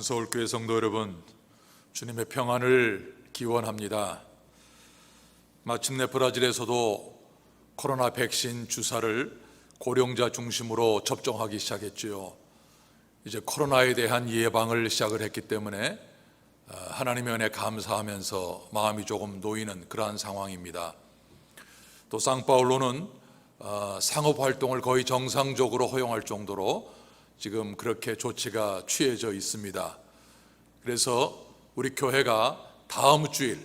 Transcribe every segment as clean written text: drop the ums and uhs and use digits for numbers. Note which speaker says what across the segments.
Speaker 1: 서울교회 성도 여러분, 주님의 평안을 기원합니다. 마침내 브라질에서도 코로나 백신 주사를 고령자 중심으로 접종하기 시작했지요. 이제 코로나에 대한 예방을 시작을 했기 때문에 하나님의 은혜 감사하면서 마음이 조금 놓이는 그러한 상황입니다. 또 상파울로는 상업활동을 거의 정상적으로 허용할 정도로 지금 그렇게 조치가 취해져 있습니다. 그래서 우리 교회가 다음 주일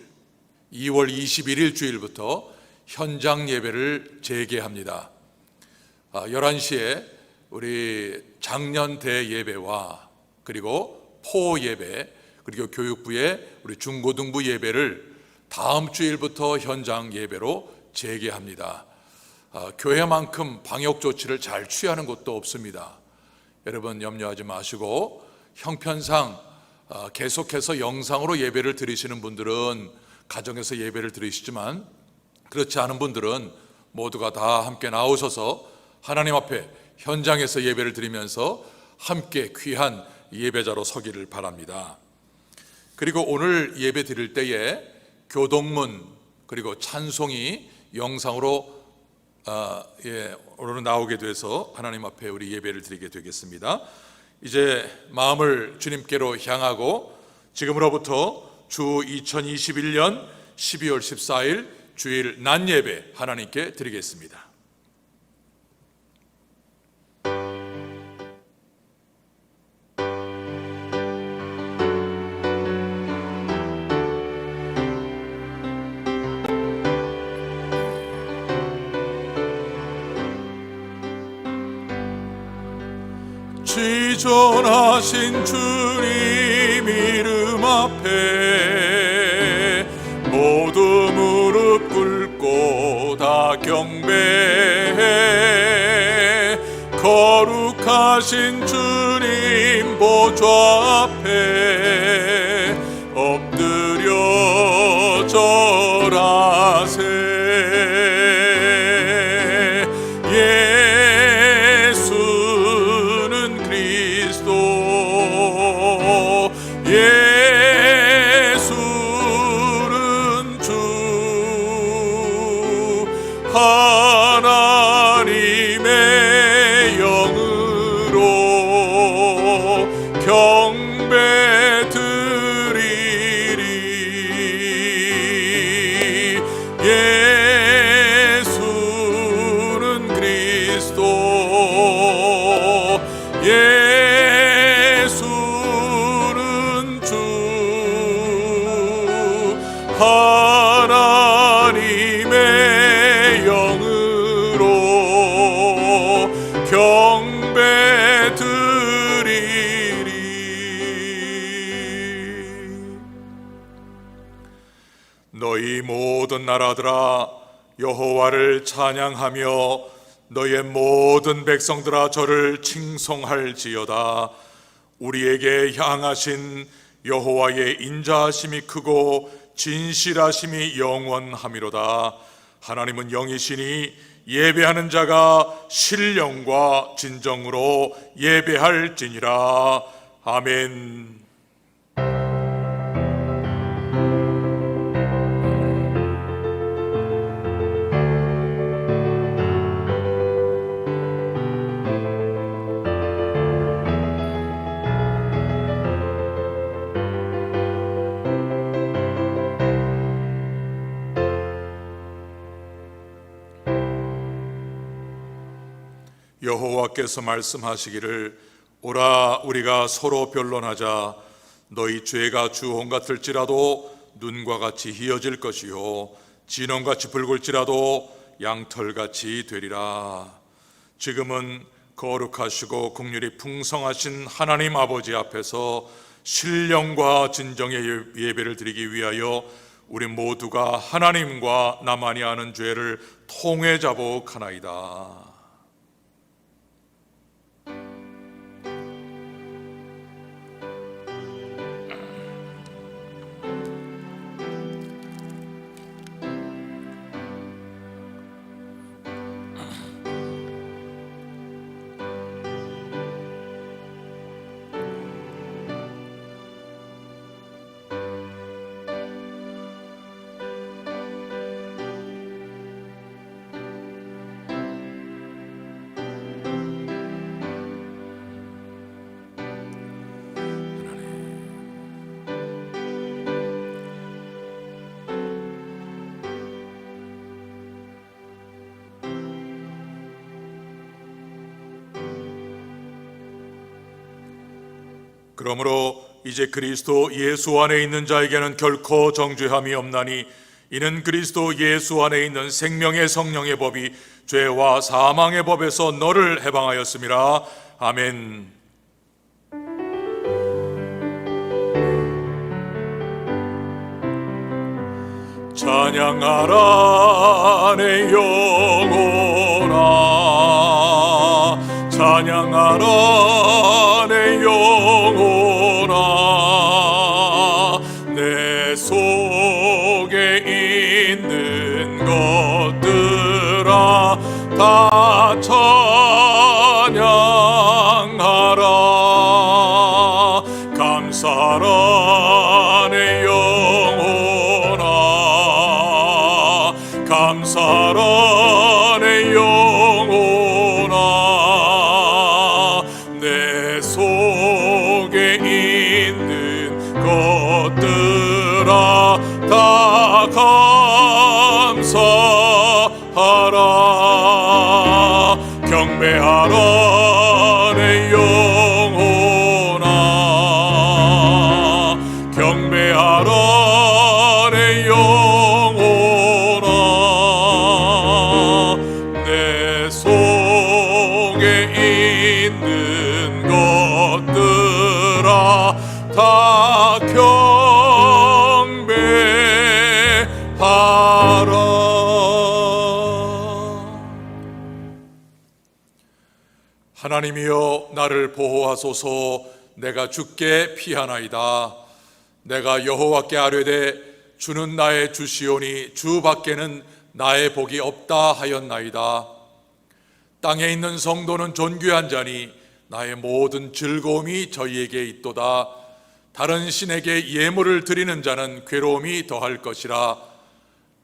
Speaker 1: 2월 21일 주일부터 현장 예배를 재개합니다. 11시에 우리 작년 대예배와 그리고 포 예배, 그리고 교육부의 우리 중고등부 예배를 다음 주일부터 현장 예배로 재개합니다. 교회만큼 방역 조치를 잘 취하는 곳도 없습니다. 여러분 염려하지 마시고 형편상 계속해서 영상으로 예배를 드리시는 분들은 가정에서 예배를 드리시지만 그렇지 않은 분들은 모두가 다 함께 나오셔서 하나님 앞에 현장에서 예배를 드리면서 함께 귀한 예배자로 서기를 바랍니다. 그리고 오늘 예배 드릴 때에 교동문 그리고 찬송이 영상으로 오늘 나오게 돼서 하나님 앞에 우리 예배를 드리게 되겠습니다. 이제 마음을 주님께로 향하고 지금으로부터 주 2021년 12월 14일 주일 낮 예배 하나님께 드리겠습니다. 지존하신 주님 이름 앞에 모두 무릎 꿇고 다 경배해. 거룩하신 주님 보좌 앞에 엎드려 절하세. 예수는 주 하나님의 영으로 경배 드리리. 예수는 그리스도 하나님의 영으로 경배 드리리. 너희 모든 나라들아 여호와를 찬양하며 너희의 모든 백성들아 저를 칭송할지어다. 우리에게 향하신 여호와의 인자하심이 크고 진실하심이 영원함이로다. 하나님은 영이시니 예배하는 자가 신령과 진정으로 예배할지니라. 아멘. 여호와께서 말씀하시기를 오라 우리가 서로 변론하자. 너희 죄가 주홍 같을지라도 눈과 같이 희어질 것이요 진홍같이 붉을지라도 양털같이 되리라. 지금은 거룩하시고 긍휼이 풍성하신 하나님 아버지 앞에서 신령과 진정의 예배를 드리기 위하여 우리 모두가 하나님과 나만이 아는 죄를 통해 자복하나이다. 그러므로 이제 그리스도 예수 안에 있는 자에게는 결코 정죄함이 없나니 이는 그리스도 예수 안에 있는 생명의 성령의 법이 죄와 사망의 법에서 너를 해방하였음이라. 아멘. 찬양하라 내 영혼아, 찬양하라 내 영혼아, 내 속에 있는 것들아 다 찬양하라. 감사라 내 영혼아, 감사라 내 영혼아, 내 속에 있는 것들아 다 감사하라. 경배하라 내 영혼아, 경배하라 내 영혼아, 내 속에 있는 것들아 다 경배하라. 하나님이여 나를 보호하소서. 내가 주께 피하나이다. 내가 여호와께 아뢰되 주는 나의 주시오니 주 밖에는 나의 복이 없다 하였나이다. 땅에 있는 성도는 존귀한 자니 나의 모든 즐거움이 저희에게 있도다. 다른 신에게 예물을 드리는 자는 괴로움이 더할 것이라.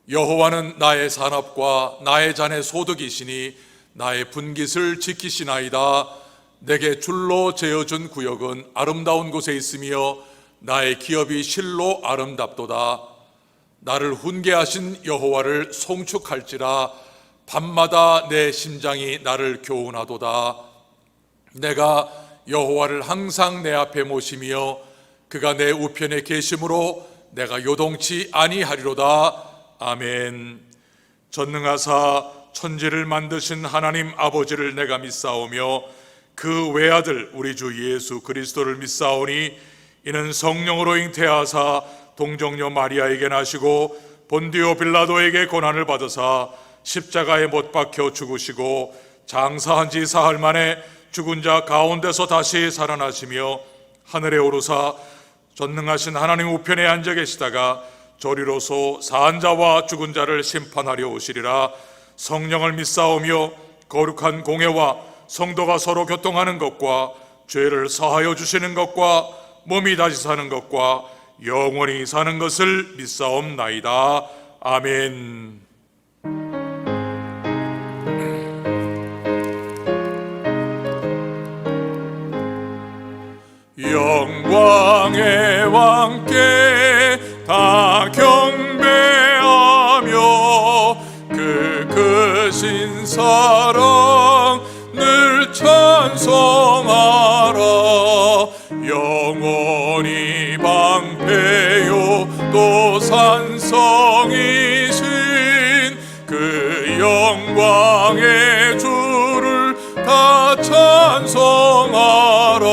Speaker 1: 여호와는 나의 산업과 나의 잔의 소득이시니 나의 분깃을 지키시나이다. 내게 줄로 재어준 구역은 아름다운 곳에 있으며 나의 기업이 실로 아름답도다. 나를 훈계하신 여호와를 송축할지라. 밤마다 내 심장이 나를 교훈하도다. 내가 여호와를 항상 내 앞에 모시며 그가 내 우편에 계심으로 내가 요동치 아니하리로다. 아멘. 전능하사 천지를 만드신 하나님 아버지를 내가 믿사오며 그 외아들 우리 주 예수 그리스도를 믿사오니 이는 성령으로 잉태하사 동정녀 마리아에게 나시고 본디오 빌라도에게 고난을 받으사 십자가에 못 박혀 죽으시고 장사한 지 사흘 만에 죽은 자 가운데서 다시 살아나시며 하늘에 오르사 전능하신 하나님 우편에 앉아 계시다가 저리로서 사한 자와 죽은 자를 심판하려 오시리라. 성령을 믿사오며 거룩한 공회와 성도가 서로 교통하는 것과 죄를 사하여 주시는 것과 몸이 다시 사는 것과 영원히 사는 것을 믿사옵나이다. 아멘. 영광의 왕께 다 경배하며 그 크신 사랑 늘 찬송하라. 영원히 방패요 또 산성이신 그 영광의 주를 다 찬송하라.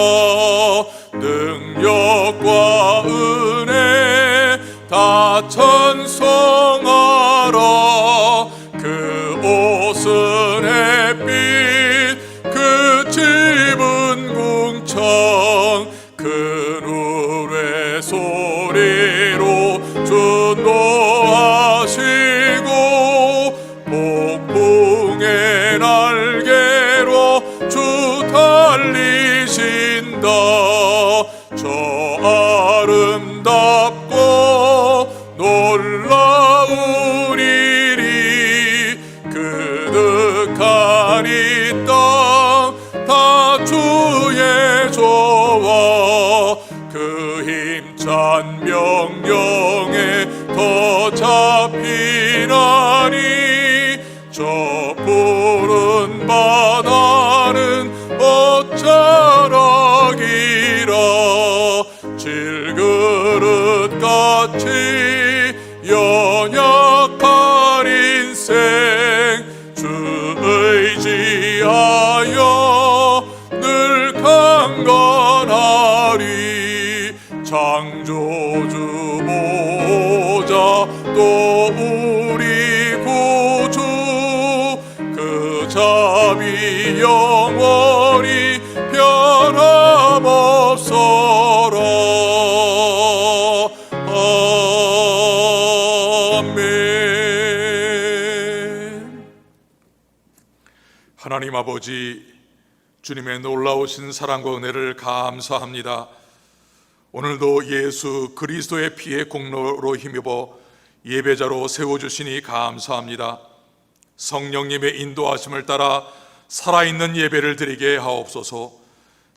Speaker 1: 능력과 은혜 다 찬송하라. 그 옷은 햇빛 그 집은 궁창 그 노래 소리로 전도하시고 폭풍의 날개로 주 달리신다. 저 아름답고 놀라운 일이 그득한 이 땅 다 주의 조와 그 힘찬 명령에 더 잡히나니 저 푸른 바다는 어쩌라기라. 우리 구주 그 자비 영원히 변함없어라. 아멘. 하나님 아버지, 주님의 놀라우신 사랑과 은혜를 감사합니다. 오늘도 예수 그리스도의 피의 공로로 힘입어 예배자로 세워주시니 감사합니다. 성령님의 인도하심을 따라 살아있는 예배를 드리게 하옵소서.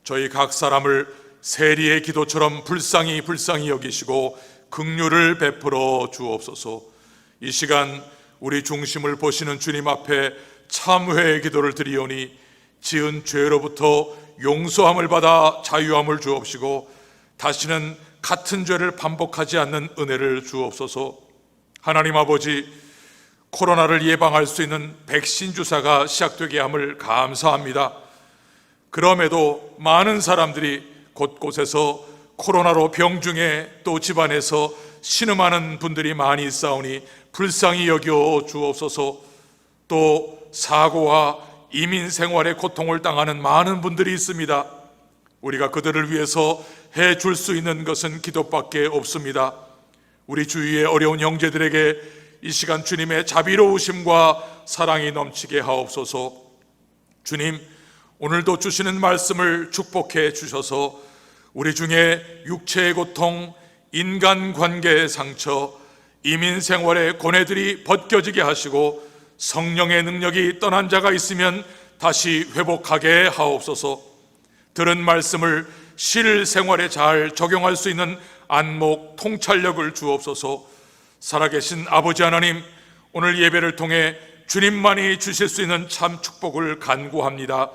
Speaker 1: 저희 각 사람을 세리의 기도처럼 불쌍히 여기시고 긍휼을 베풀어 주옵소서. 이 시간 우리 중심을 보시는 주님 앞에 참회의 기도를 드리오니 지은 죄로부터 용서함을 받아 자유함을 주옵시고 다시는 같은 죄를 반복하지 않는 은혜를 주옵소서. 하나님 아버지, 코로나를 예방할 수 있는 백신 주사가 시작되게 함을 감사합니다. 그럼에도 많은 사람들이 곳곳에서 코로나로 병중에 또 집안에서 신음하는 분들이 많이 있사오니 불쌍히 여겨 주옵소서. 또 사고와 이민 생활에 고통을 당하는 많은 분들이 있습니다. 우리가 그들을 위해서 해줄 수 있는 것은 기도밖에 없습니다. 우리 주위의 어려운 형제들에게 이 시간 주님의 자비로우심과 사랑이 넘치게 하옵소서. 주님, 오늘도 주시는 말씀을 축복해 주셔서 우리 중에 육체의 고통, 인간관계의 상처, 이민 생활의 고뇌들이 벗겨지게 하시고 성령의 능력이 떠난 자가 있으면 다시 회복하게 하옵소서. 들은 말씀을 실생활에 잘 적용할 수 있는 안목, 통찰력을 주옵소서. 살아계신 아버지 하나님, 오늘 예배를 통해 주님만이 주실 수 있는 참 축복을 간구합니다.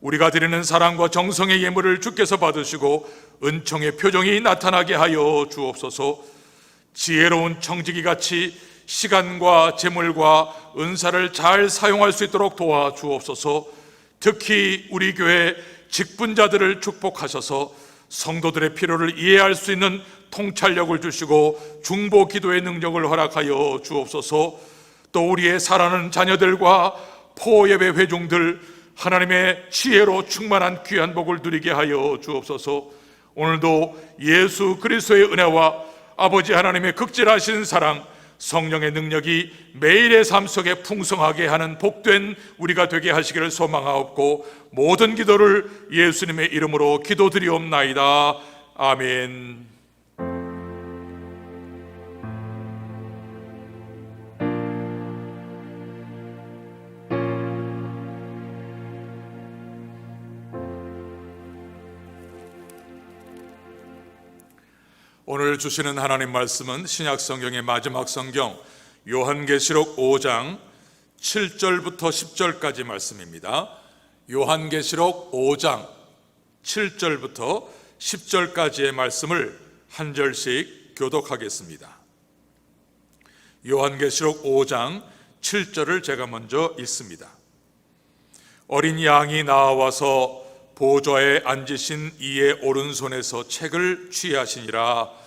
Speaker 1: 우리가 드리는 사랑과 정성의 예물을 주께서 받으시고 은총의 표정이 나타나게 하여 주옵소서. 지혜로운 청지기같이 시간과 재물과 은사를 잘 사용할 수 있도록 도와주옵소서. 특히 우리 교회 직분자들을 축복하셔서 성도들의 필요를 이해할 수 있는 통찰력을 주시고 중보 기도의 능력을 허락하여 주옵소서. 또 우리의 사랑하는 자녀들과 포예배 회중들 하나님의 지혜로 충만한 귀한 복을 누리게 하여 주옵소서. 오늘도 예수 그리스도의 은혜와 아버지 하나님의 극진하신 사랑, 성령의 능력이 매일의 삶 속에 풍성하게 하는 복된 우리가 되게 하시기를 소망하옵고 모든 기도를 예수님의 이름으로 기도드리옵나이다. 아멘. 오늘 주시는 하나님 말씀은 신약 성경의 마지막 성경 요한계시록 5장 7절부터 10절까지 말씀입니다. 요한계시록 5장 7절부터 10절까지의 말씀을 한 절씩 교독하겠습니다. 요한계시록 5장 7절을 제가 먼저 읽습니다. 어린 양이 나와서 보좌에 앉으신 이의 오른손에서 책을 취하시니라.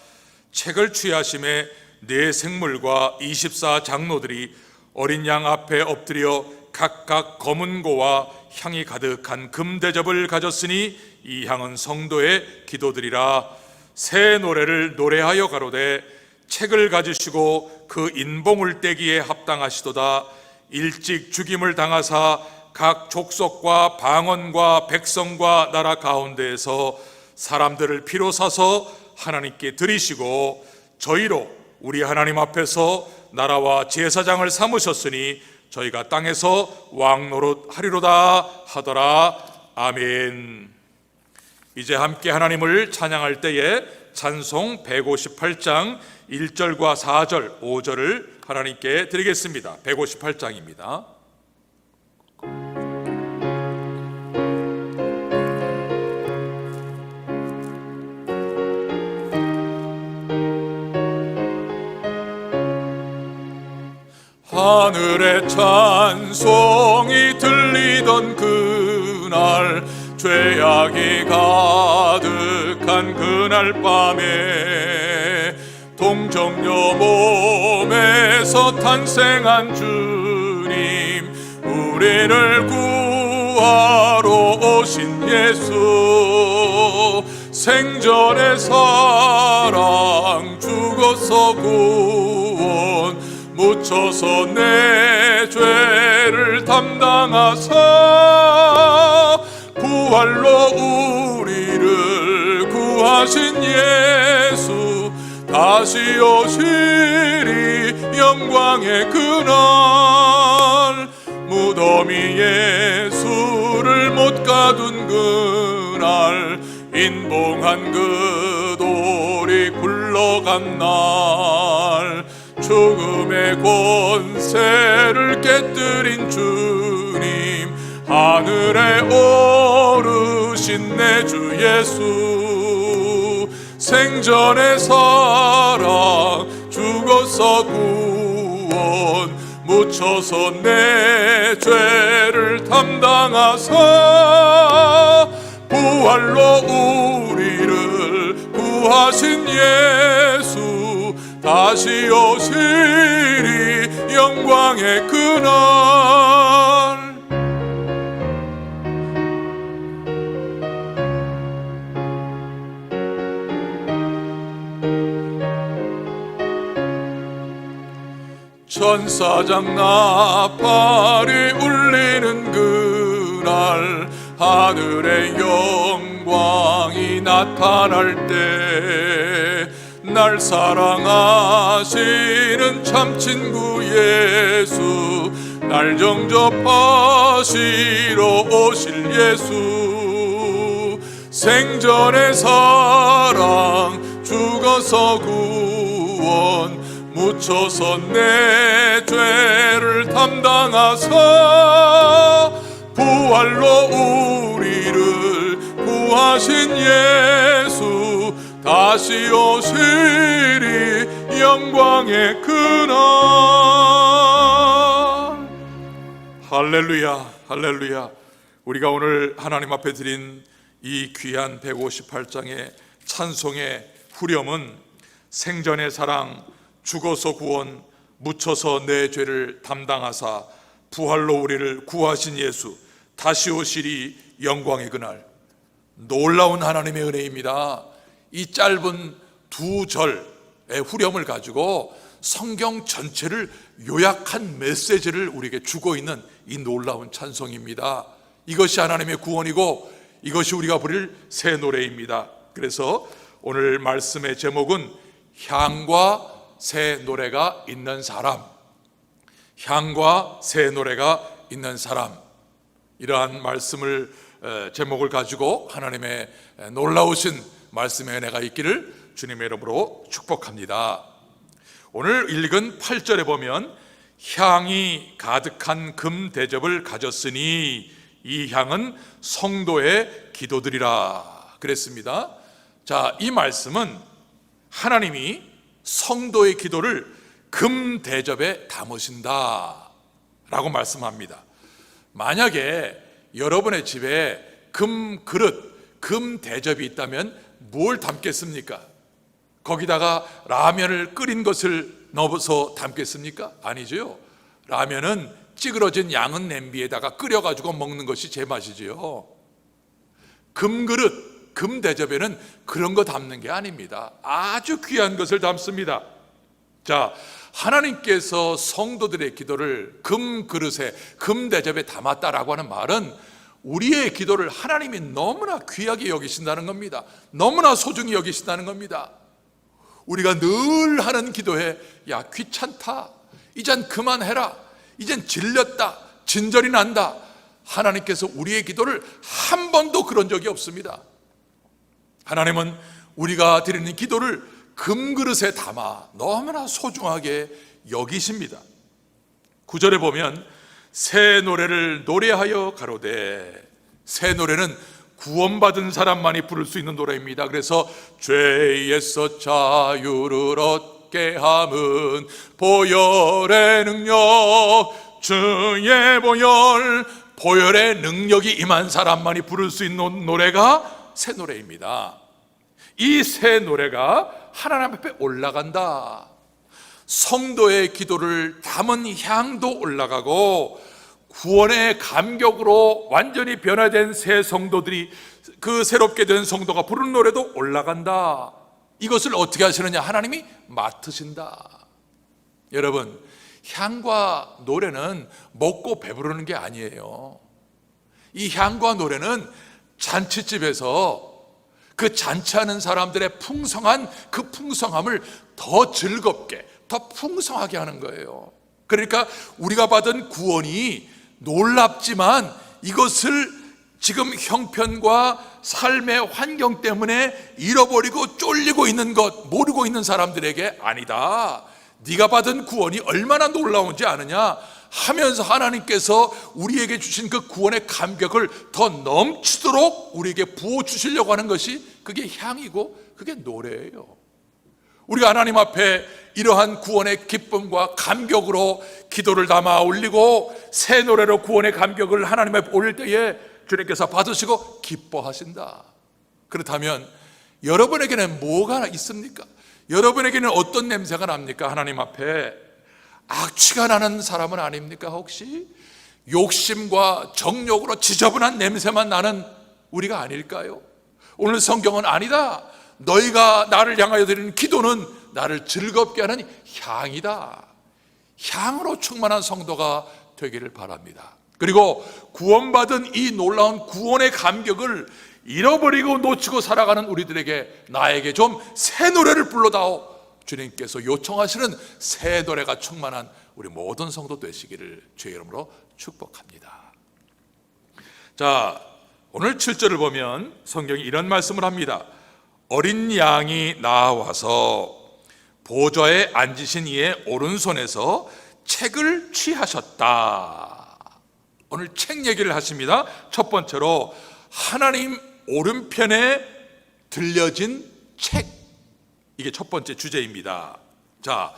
Speaker 1: 책을 취하심에 네 생물과 24 장로들이 어린 양 앞에 엎드려 각각 검은 고와 향이 가득한 금대접을 가졌으니 이 향은 성도의 기도들이라. 새 노래를 노래하여 가로되 책을 가지시고 그 인봉을 떼기에 합당하시도다. 일찍 죽임을 당하사 각 족속과 방언과 백성과 나라 가운데에서 사람들을 피로 사서 하나님께 드리시고 저희로 우리 하나님 앞에서 나라와 제사장을 삼으셨으니 저희가 땅에서 왕노릇 하리로다 하더라. 아멘. 이제 함께 하나님을 찬양할 때에 찬송 158장 1절과 4절, 5절을 하나님께 드리겠습니다. 158장입니다. 하늘에 찬송이 들리던 그날, 죄악이 가득한 그날 밤에 동정녀 몸에서 탄생한 주님, 우리를 구하러 오신 예수, 생전의 사랑 죽어서 구원, 묻혀서 내 죄를 담당하사 부활로 우리를 구하신 예수, 다시 오시리 영광의 그날, 무덤이 예수를 못 가둔 그날, 인봉한 그 돌이 굴러간 날, 죽음의 권세를 깨뜨린 주님, 하늘에 오르신 내 주 예수, 생전의 사랑 죽어서 구원, 묻혀서 내 죄를 담당하사 부활로 우리를 구하신 예수, 다시 오시리 영광의 그날. 천사장 나팔이 울리는 그날, 하늘의 영광이 나타날 때, 날 사랑하시는 참 친구 예수, 날 정접하시러 오실 예수, 생전의 사랑 죽어서 구원, 묻혀서 내 죄를 담당하사 부활로 우리를 구하신 예수, 다시 오시리 영광의 그날. 할렐루야, 할렐루야. 우리가 오늘 하나님 앞에 드린 이 귀한 158장의 찬송의 후렴은 생전의 사랑 죽어서 구원, 묻혀서 내 죄를 담당하사 부활로 우리를 구하신 예수, 다시 오시리 영광의 그날. 놀라운 하나님의 은혜입니다. 이 짧은 두 절의 후렴을 가지고 성경 전체를 요약한 메시지를 우리에게 주고 있는 이 놀라운 찬송입니다. 이것이 하나님의 구원이고 이것이 우리가 부를 새 노래입니다. 그래서 오늘 말씀의 제목은 향과 새 노래가 있는 사람, 향과 새 노래가 있는 사람, 이러한 말씀을 제목을 가지고 하나님의 놀라우신 말씀의 은혜가 있기를 주님의 이름으로 축복합니다. 오늘 읽은 8절에 보면 향이 가득한 금 대접을 가졌으니 이 향은 성도의 기도들이라 그랬습니다. 자, 이 말씀은 하나님이 성도의 기도를 금 대접에 담으신다 라고 말씀합니다. 만약에 여러분의 집에 금 그릇, 금 대접이 있다면 뭘 담겠습니까? 거기다가 라면을 끓인 것을 넣어서 담겠습니까? 아니죠. 라면은 찌그러진 양은 냄비에다가 끓여가지고 먹는 것이 제맛이지요. 금 그릇, 금 대접에는 그런 거 담는 게 아닙니다. 아주 귀한 것을 담습니다. 자, 하나님께서 성도들의 기도를 금 그릇에, 금 대접에 담았다라고 하는 말은 우리의 기도를 하나님이 너무나 귀하게 여기신다는 겁니다. 너무나 소중히 여기신다는 겁니다. 우리가 늘 하는 기도에 야 귀찮다, 이젠 그만해라, 이젠 질렸다, 진절이 난다, 하나님께서 우리의 기도를 한 번도 그런 적이 없습니다. 하나님은 우리가 드리는 기도를 금그릇에 담아 너무나 소중하게 여기십니다. 9절에 보면 새 노래를 노래하여 가로되, 새 노래는 구원받은 사람만이 부를 수 있는 노래입니다. 그래서 죄에서 자유를 얻게 함은 보혈의 능력, 주의 보혈, 보혈의 능력이 임한 사람만이 부를 수 있는 노래가 새 노래입니다. 이 새 노래가 하나님 앞에 올라간다. 성도의 기도를 담은 향도 올라가고 구원의 감격으로 완전히 변화된 새 성도들이, 그 새롭게 된 성도가 부르는 노래도 올라간다. 이것을 어떻게 하시느냐? 하나님이 맡으신다. 여러분, 향과 노래는 먹고 배부르는 게 아니에요. 이 향과 노래는 잔치집에서 그 잔치하는 사람들의 풍성한 그 풍성함을 더 즐겁게, 더 풍성하게 하는 거예요. 그러니까 우리가 받은 구원이 놀랍지만 이것을 지금 형편과 삶의 환경 때문에 잃어버리고 쫄리고 있는 것, 모르고 있는 사람들에게 아니다. 네가 받은 구원이 얼마나 놀라운지 아느냐 하면서 하나님께서 우리에게 주신 그 구원의 감격을 더 넘치도록 우리에게 부어주시려고 하는 것이, 그게 향이고 그게 노래예요. 우리가 하나님 앞에 이러한 구원의 기쁨과 감격으로 기도를 담아 올리고 새 노래로 구원의 감격을 하나님 앞에 올릴 때에 주님께서 받으시고 기뻐하신다. 그렇다면 여러분에게는 뭐가 있습니까? 여러분에게는 어떤 냄새가 납니까? 하나님 앞에 악취가 나는 사람은 아닙니까? 혹시 욕심과 정욕으로 지저분한 냄새만 나는 우리가 아닐까요? 오늘 성경은 아니다. 너희가 나를 향하여 드리는 기도는 나를 즐겁게 하는 향이다. 향으로 충만한 성도가 되기를 바랍니다. 그리고 구원받은 이 놀라운 구원의 감격을 잃어버리고 놓치고 살아가는 우리들에게 나에게 좀 새 노래를 불러다오. 주님께서 요청하시는 새 노래가 충만한 우리 모든 성도 되시기를 주의 이름으로 축복합니다. 자, 오늘 7절을 보면 성경이 이런 말씀을 합니다. 어린 양이 나와서 보좌에 앉으신 이의 오른손에서 책을 취하셨다. 오늘 책 얘기를 하십니다. 첫 번째로 하나님 오른편에 들려진 책, 이게 첫 번째 주제입니다. 자,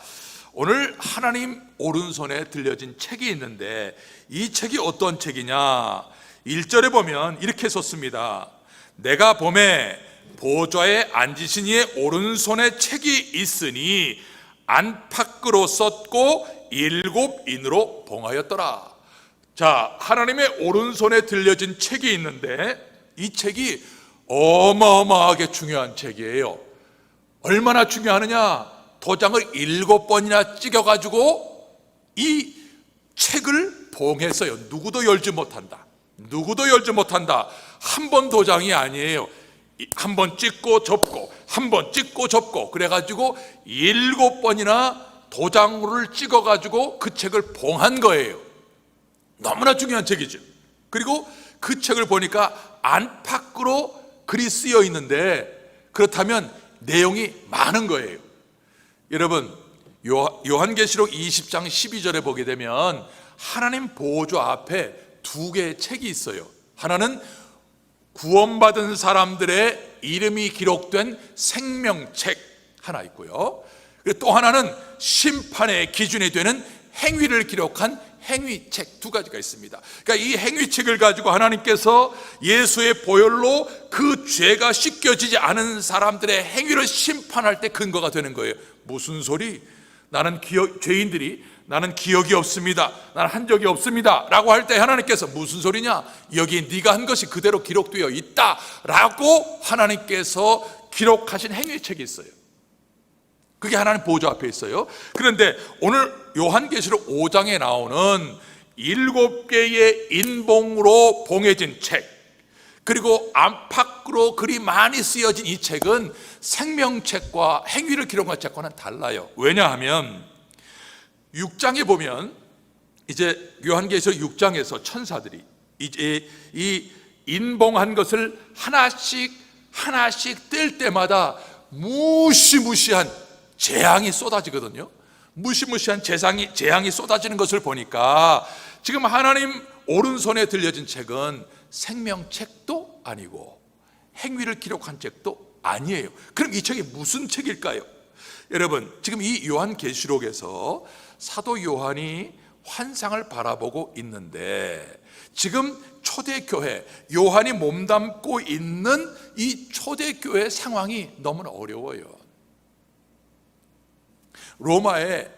Speaker 1: 오늘 하나님 오른손에 들려진 책이 있는데 이 책이 어떤 책이냐? 1절에 보면 이렇게 썼습니다. 내가 보매 보좌에 앉으신 이의 오른손에 책이 있으니 안팎으로 썼고 7인으로 봉하였더라. 자, 하나님의 오른손에 들려진 책이 있는데 이 책이 어마어마하게 중요한 책이에요. 얼마나 중요하느냐? 도장을 7번이나 찍어가지고 이 책을 봉했어요. 누구도 열지 못한다. 누구도 열지 못한다. 한 번 도장이 아니에요. 한 번 찍고 접고 한 번 찍고 접고 그래가지고 7번이나 도장을 찍어가지고 그 책을 봉한 거예요. 너무나 중요한 책이죠. 그리고 그 책을 보니까 안팎으로 글이 쓰여 있는데 그렇다면 내용이 많은 거예요. 여러분, 요한계시록 20장 12절에 보게 되면 하나님 보좌 앞에 2개의 책이 있어요. 하나는 구원받은 사람들의 이름이 기록된 생명책 하나 있고요. 그리고 또 하나는 심판의 기준이 되는 행위를 기록한 행위책 2가지가 있습니다. 그러니까 이 행위책을 가지고 하나님께서 예수의 보혈로 그 죄가 씻겨지지 않은 사람들의 행위를 심판할 때 근거가 되는 거예요. 무슨 소리? 죄인들이 나는 기억이 없습니다, 나는 한 적이 없습니다 라고 할 때 하나님께서 무슨 소리냐? 여기 네가 한 것이 그대로 기록되어 있다 라고 하나님께서 기록하신 행위책이 있어요. 그게 하나님 보좌 앞에 있어요. 그런데 오늘 요한계시록 5장에 나오는 7개의 인봉으로 봉해진 책, 그리고 안팎으로 글이 많이 쓰여진 이 책은 생명책과 행위를 기록한 책과는 달라요. 왜냐하면 6장에 보면 이제 요한계시록 6장에서 천사들이 이제 이 인봉한 것을 하나씩 뗄 때마다 무시무시한 재앙이 쏟아지거든요. 무시무시한 재앙이 쏟아지는 것을 보니까 지금 하나님 오른손에 들려진 책은 생명책도 아니고 행위를 기록한 책도 아니에요. 그럼 이 책이 무슨 책일까요? 여러분, 지금 이 요한계시록에서 사도 요한이 환상을 바라보고 있는데 지금 초대교회, 요한이 몸담고 있는 이 초대교회 상황이 너무나 어려워요. 로마의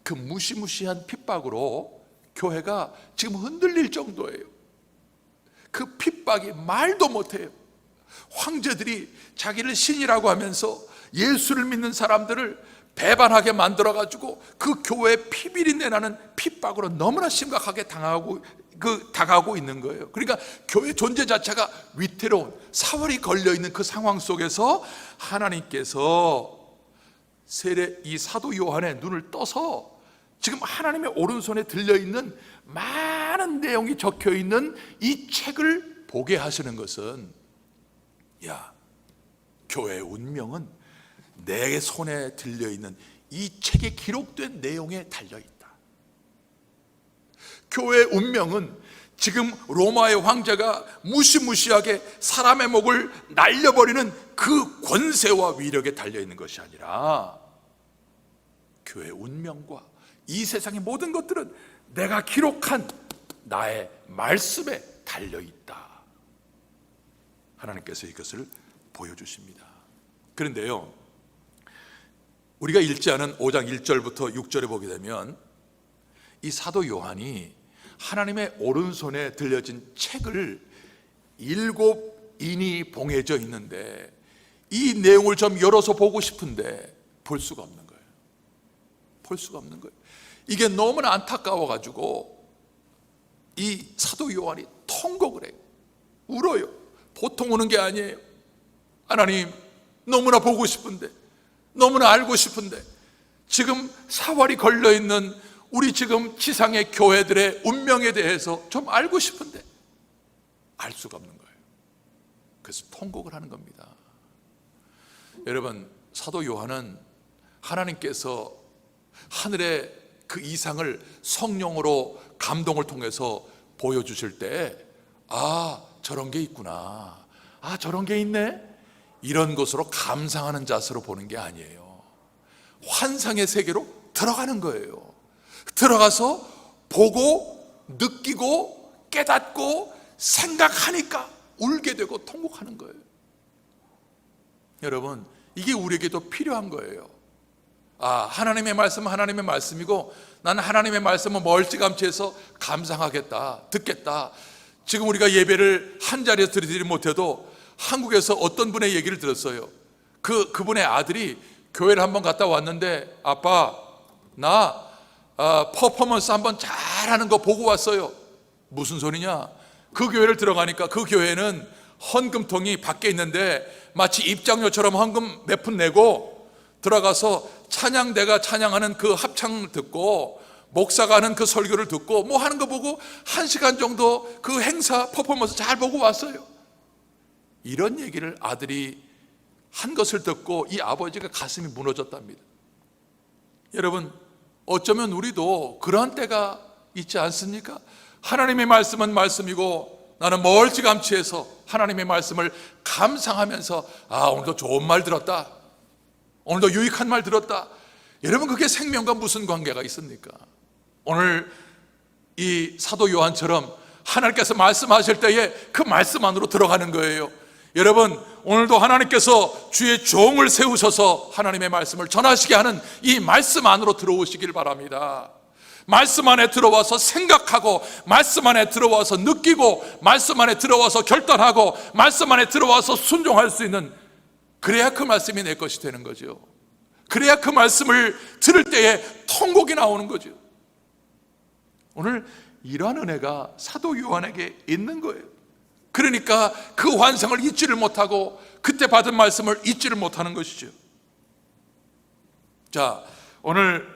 Speaker 1: 그 무시무시한 핍박으로 교회가 지금 흔들릴 정도예요. 그 핍박이 말도 못해요. 황제들이 자기를 신이라고 하면서 예수를 믿는 사람들을 배반하게 만들어가지고 그 교회에 피비린내 나는 핍박으로 너무나 심각하게 당하고 있는 거예요. 그러니까 교회 존재 자체가 위태로운, 사활이 걸려있는 그 상황 속에서 하나님께서 이 사도 요한의 눈을 떠서 지금 하나님의 오른손에 들려있는 많은 내용이 적혀있는 이 책을 보게 하시는 것은, 야, 교회의 운명은 내 손에 들려있는 이 책에 기록된 내용에 달려있다. 교회의 운명은 지금 로마의 황제가 무시무시하게 사람의 목을 날려버리는 그 권세와 위력에 달려있는 것이 아니라, 교회의 운명과 이 세상의 모든 것들은 내가 기록한 나의 말씀에 달려있다. 하나님께서 이것을 보여주십니다. 그런데요, 우리가 읽지 않은 5장 1절부터 6절에 보게 되면 이 사도 요한이 하나님의 오른손에 들려진 책을 7인이 봉해져 있는데, 이 내용을 좀 열어서 보고 싶은데 볼 수가 없는 거예요. 볼 수가 없는 거예요. 이게 너무나 안타까워가지고 이 사도 요한이 통곡을 해요. 울어요. 보통 우는 게 아니에요. 하나님, 너무나 보고 싶은데, 너무나 알고 싶은데, 지금 사활이 걸려있는 우리 지금 지상의 교회들의 운명에 대해서 좀 알고 싶은데 알 수가 없는 거예요. 그래서 통곡을 하는 겁니다. 여러분, 사도 요한은 하나님께서 하늘의 그 이상을 성령으로 감동을 통해서 보여주실 때, 아, 저런 게 있구나, 아, 저런 게 있네, 이런 것으로 감상하는 자세로 보는 게 아니에요. 환상의 세계로 들어가는 거예요. 들어가서 보고 느끼고 깨닫고 생각하니까 울게 되고 통곡하는 거예요. 여러분, 이게 우리에게도 필요한 거예요. 아, 하나님의 말씀은 하나님의 말씀이고 나는 하나님의 말씀을 멀찌감치해서 감상하겠다, 듣겠다. 지금 우리가 예배를 한 자리에서 드리지 못해도 한국에서 어떤 분의 얘기를 들었어요. 그분의 아들이 교회를 한번 갔다 왔는데, 아빠, 나 퍼포먼스 한번 잘하는 거 보고 왔어요. 무슨 소리냐? 그 교회를 들어가니까 그 교회는 헌금통이 밖에 있는데 마치 입장료처럼 헌금 몇 푼 내고 들어가서 찬양대가 찬양하는 그 합창을 듣고 목사가 하는 그 설교를 듣고 뭐 하는 거 보고 1시간 정도 그 행사 퍼포먼스 잘 보고 왔어요. 이런 얘기를 아들이 한 것을 듣고 이 아버지가 가슴이 무너졌답니다. 여러분, 어쩌면 우리도 그런 때가 있지 않습니까? 하나님의 말씀은 말씀이고 나는 멀찌감치해서 하나님의 말씀을 감상하면서, 아, 오늘도 좋은 말 들었다, 오늘도 유익한 말 들었다. 여러분, 그게 생명과 무슨 관계가 있습니까? 오늘 이 사도 요한처럼 하나님께서 말씀하실 때에 그 말씀 안으로 들어가는 거예요. 여러분, 오늘도 하나님께서 주의 종을 세우셔서 하나님의 말씀을 전하시게 하는 이 말씀 안으로 들어오시길 바랍니다. 말씀 안에 들어와서 생각하고, 말씀 안에 들어와서 느끼고, 말씀 안에 들어와서 결단하고, 말씀 안에 들어와서 순종할 수 있는, 그래야 그 말씀이 내 것이 되는 거죠. 그래야 그 말씀을 들을 때에 통곡이 나오는 거죠. 오늘 이러한 은혜가 사도 요한에게 있는 거예요. 그러니까 그 환상을 잊지를 못하고 그때 받은 말씀을 잊지를 못하는 것이죠. 자, 오늘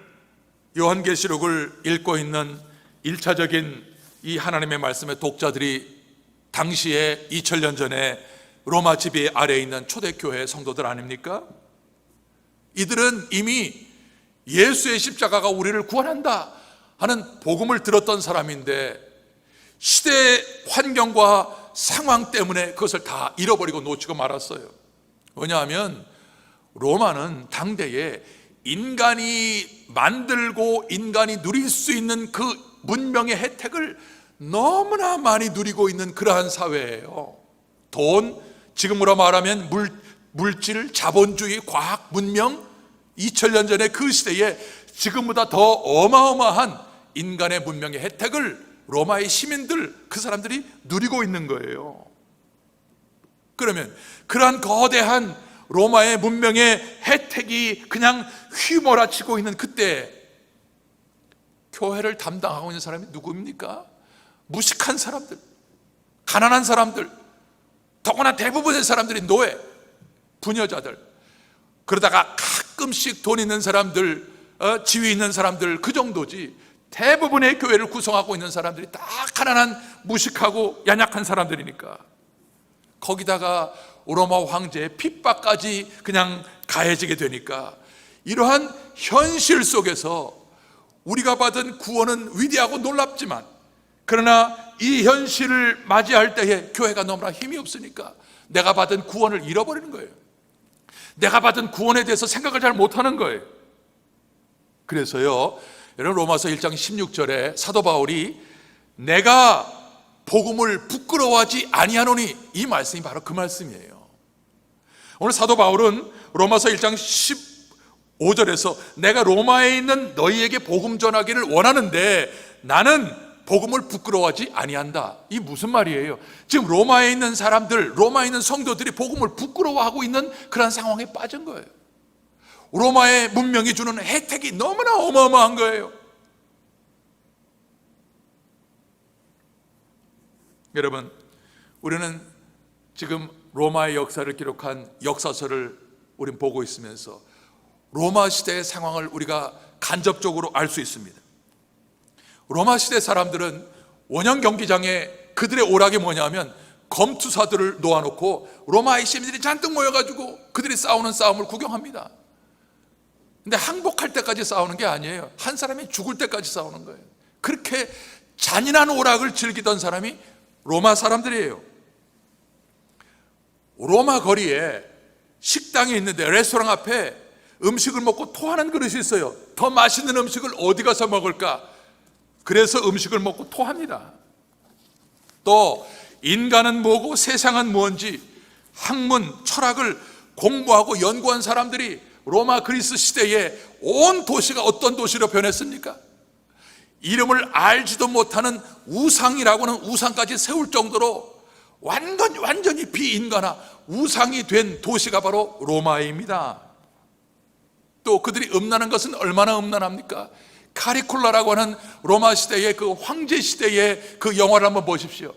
Speaker 1: 요한계시록을 읽고 있는 1차적인 이 하나님의 말씀의 독자들이 당시에 2000년 전에 로마 지배 아래에 있는 초대교회 성도들 아닙니까? 이들은 이미 예수의 십자가가 우리를 구원한다 하는 복음을 들었던 사람인데, 시대의 환경과 상황 때문에 그것을 다 잃어버리고 놓치고 말았어요. 왜냐하면 로마는 당대에 인간이 만들고 인간이 누릴 수 있는 그 문명의 혜택을 너무나 많이 누리고 있는 그러한 사회예요. 돈, 지금으로 말하면 물질, 자본주의, 과학, 문명, 2000년 전에 그 시대에 지금보다 더 어마어마한 인간의 문명의 혜택을 로마의 시민들, 그 사람들이 누리고 있는 거예요. 그러면 그러한 거대한 로마의 문명의 혜택이 그냥 휘몰아치고 있는 그때 교회를 담당하고 있는 사람이 누구입니까? 무식한 사람들, 가난한 사람들, 더구나 대부분의 사람들이 노예, 부녀자들, 그러다가 가끔씩 돈 있는 사람들, 지위 있는 사람들, 그 정도지. 대부분의 교회를 구성하고 있는 사람들이 다 가난한, 무식하고 연약한 사람들이니까. 거기다가 로마 황제의 핍박까지 그냥 가해지게 되니까 이러한 현실 속에서 우리가 받은 구원은 위대하고 놀랍지만, 그러나 이 현실을 맞이할 때에 교회가 너무나 힘이 없으니까 내가 받은 구원을 잃어버리는 거예요. 내가 받은 구원에 대해서 생각을 잘 못하는 거예요. 그래서요, 여러분, 로마서 1장 16절에 사도 바울이 내가 복음을 부끄러워하지 아니하노니, 이 말씀이 바로 그 말씀이에요. 오늘 사도 바울은 로마서 1장 15절에서 내가 로마에 있는 너희에게 복음 전하기를 원하는데 나는 복음을 부끄러워하지 아니한다. 이 무슨 말이에요? 지금 로마에 있는 사람들, 로마에 있는 성도들이 복음을 부끄러워하고 있는 그런 상황에 빠진 거예요. 로마의 문명이 주는 혜택이 너무나 어마어마한 거예요. 여러분, 우리는 지금 로마의 역사를 기록한 역사서를 우린 보고 있으면서 로마 시대의 상황을 우리가 간접적으로 알 수 있습니다. 로마 시대 사람들은 원형 경기장에 그들의 오락이 뭐냐면 검투사들을 놓아놓고 로마의 시민들이 잔뜩 모여가지고 그들이 싸우는 싸움을 구경합니다. 근데 항복할 때까지 싸우는 게 아니에요. 한 사람이 죽을 때까지 싸우는 거예요. 그렇게 잔인한 오락을 즐기던 사람이 로마 사람들이에요. 로마 거리에 식당이 있는데 레스토랑 앞에 음식을 먹고 토하는 그릇이 있어요. 더 맛있는 음식을 어디 가서 먹을까? 그래서 음식을 먹고 토합니다. 또 인간은 뭐고 세상은 뭔지 학문, 철학을 공부하고 연구한 사람들이 로마 그리스 시대에 온 도시가 어떤 도시로 변했습니까? 이름을 알지도 못하는 우상이라고는 우상까지 세울 정도로 완전히 비인간화, 우상이 된 도시가 바로 로마입니다. 또 그들이 음란한 것은 얼마나 음란합니까? 카리쿨라라고 하는 로마 시대의 그 황제 시대의 그 영화를 한번 보십시오.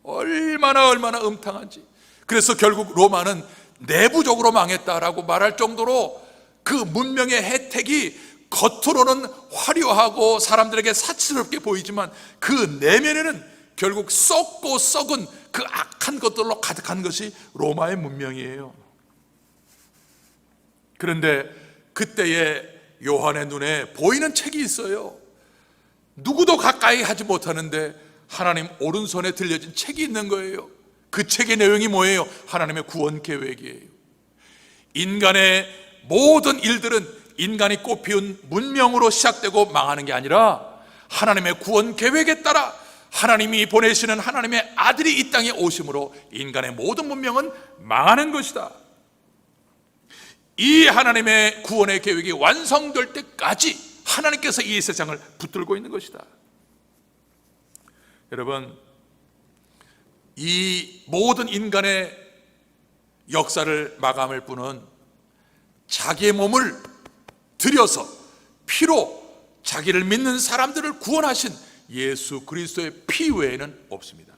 Speaker 1: 얼마나 음탕한지. 그래서 결국 로마는 내부적으로 망했다라고 말할 정도로 그 문명의 혜택이 겉으로는 화려하고 사람들에게 사치스럽게 보이지만 그 내면에는 결국 썩고 썩은 그 악한 것들로 가득한 것이 로마의 문명이에요. 그런데 그때의 요한의 눈에 보이는 책이 있어요. 누구도 가까이 하지 못하는데 하나님 오른손에 들려진 책이 있는 거예요. 그 책의 내용이 뭐예요? 하나님의 구원 계획이에요. 인간의 모든 일들은 인간이 꽃피운 문명으로 시작되고 망하는 게 아니라 하나님의 구원 계획에 따라 하나님이 보내시는 하나님의 아들이 이 땅에 오심으로 인간의 모든 문명은 망하는 것이다. 이 하나님의 구원의 계획이 완성될 때까지 하나님께서 이 세상을 붙들고 있는 것이다. 여러분, 이 모든 인간의 역사를 마감할 분은 자기의 몸을 들여서 피로 자기를 믿는 사람들을 구원하신 예수 그리스도의 피 외에는 없습니다.